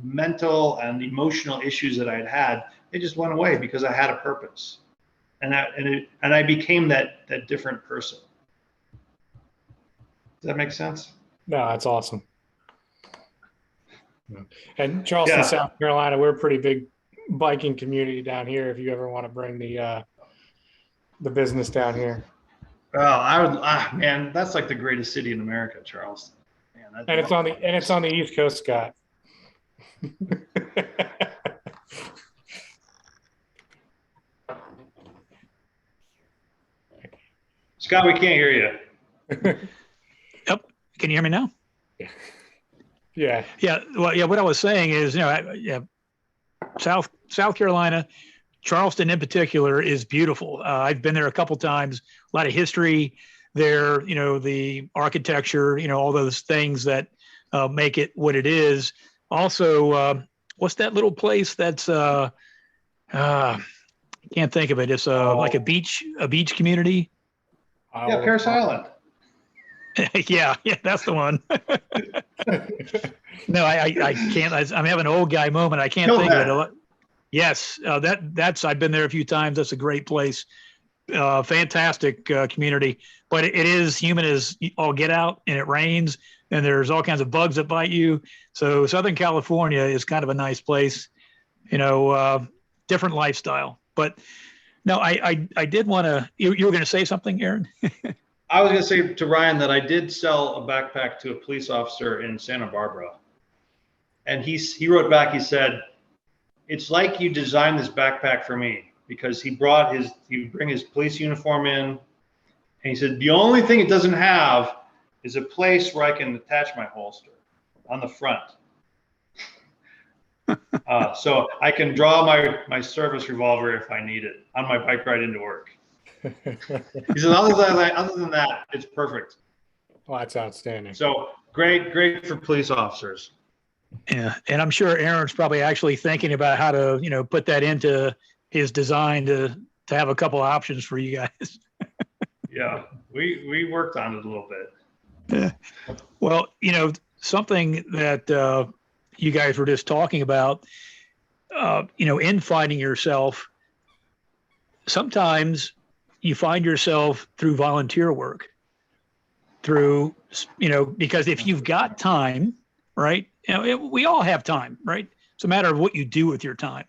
mental and emotional issues that I had, they just went away because I had a purpose, and I became that different person. Does that make sense? No, that's awesome. And Charleston, South Carolina, we're a pretty big biking community down here. If you ever want to bring the business down here. Well, I would, man, that's like the greatest city in America, Charleston. Man, and it's on the East Coast, Scott. Scott, we can't hear you. Yep. Can you hear me now? Yeah. Yeah. Well, yeah. What I was saying is, South Carolina, Charleston in particular, is beautiful. I've been there a couple times. A lot of history. there, the architecture, all those things that make it what it is. Also, what's that little place that's can't think of it. It's like a beach community. Yeah, Paris Island. yeah, that's the one. No, I can't. I'm having an old guy moment. I can't think of it. Yes, that's. I've been there a few times. That's a great place. Fantastic community, but it is humid as all get out, and it rains, and there's all kinds of bugs that bite you. So Southern California is kind of a nice place, different lifestyle. But no, I did want to. You were going to say something, Aaron? I was going to say to Ryan that I did sell a backpack to a police officer in Santa Barbara, and he wrote back. He said, "It's like you designed this backpack for me," because he bring his police uniform in, and he said the only thing it doesn't have is a place where I can attach my holster on the front. So I can draw my service revolver if I need it on my bike ride into work. He said, other than that, it's perfect. Well, that's outstanding. So great for police officers. Yeah, and I'm sure Aaron's probably actually thinking about how to, put that into his design to have a couple of options for you guys. Yeah, we worked on it a little bit. Yeah. Well, something that you guys were just talking about, in finding yourself, sometimes you find yourself through volunteer work, because if you've got time, right? We all have time, right? It's a matter of what you do with your time,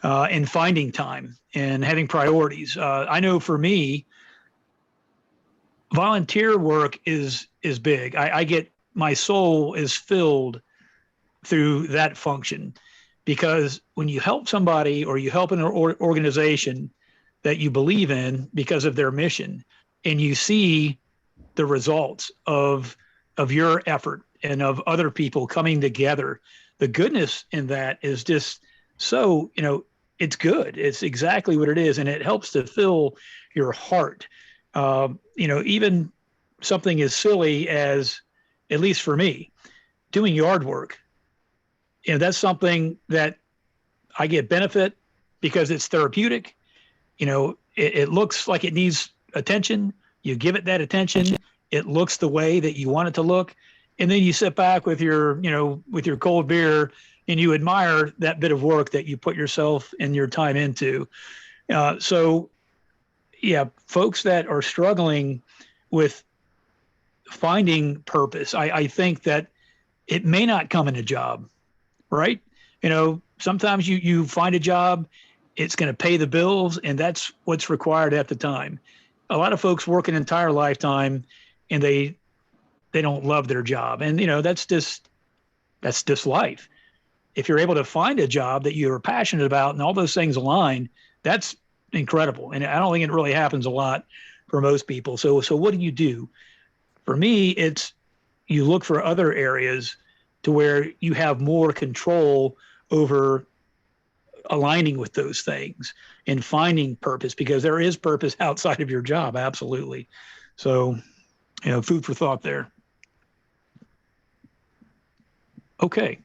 and finding time and having priorities. I know for me, volunteer work is big. I get, my soul is filled through that function, because when you help somebody or you help an organization that you believe in because of their mission, and you see the results of your effort and of other people coming together, the goodness in that is just so, it's good. It's exactly what it is. And it helps to fill your heart. Even something as silly as, at least for me, doing yard work. That's something that I get benefit because it's therapeutic. It looks like it needs attention. You give it that attention. It looks the way that you want it to look. And then you sit back with your cold beer and you admire that bit of work that you put yourself and your time into. So yeah, folks that are struggling with finding purpose, I think that it may not come in a job, right? Sometimes you find a job, it's going to pay the bills, and that's what's required at the time. A lot of folks work an entire lifetime and they don't love their job. And, that's just life. If you're able to find a job that you're passionate about and all those things align, that's incredible. And I don't think it really happens a lot for most people. So what do you do? For me, it's you look for other areas to where you have more control over aligning with those things and finding purpose, because there is purpose outside of your job. Absolutely. So, food for thought there. Okay.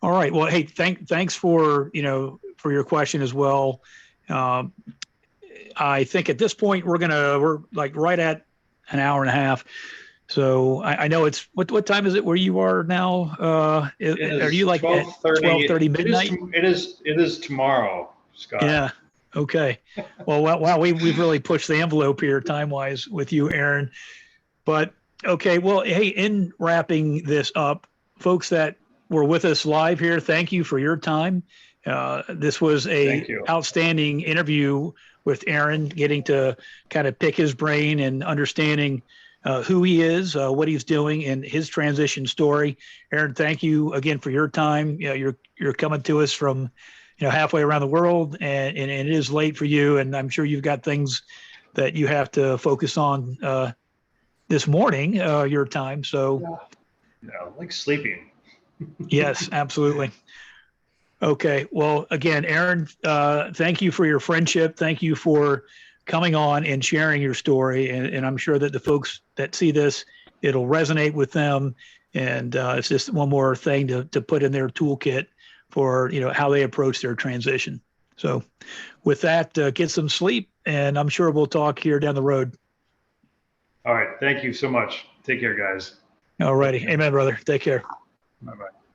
All right. Well, hey, thanks for your question as well. I think at this point we're like right at an hour and a half. So I know it's what time is it where you are now? Are you like at 12:30 midnight? It is tomorrow, Scott. Yeah. Okay. Well, wow, we've really pushed the envelope here time wise with you, Aaron. But okay. Well, hey, in wrapping this up, folks that were with us live here, thank you for your time. This was a outstanding interview with Aaron, getting to kind of pick his brain and understanding who he is, what he's doing, and his transition story. Aaron, thank you again for your time. You're coming to us from halfway around the world, and it is late for you, and I'm sure you've got things that you have to focus on this morning, your time. So like sleeping. Yes, absolutely. Okay. Well, again, Aaron, thank you for your friendship. Thank you for coming on and sharing your story. And I'm sure that the folks that see this, it'll resonate with them. And it's just one more thing to put in their toolkit for, how they approach their transition. So with that, get some sleep, and I'm sure we'll talk here down the road. All right. Thank you so much. Take care, guys. All righty. Amen, brother. Take care. Bye-bye.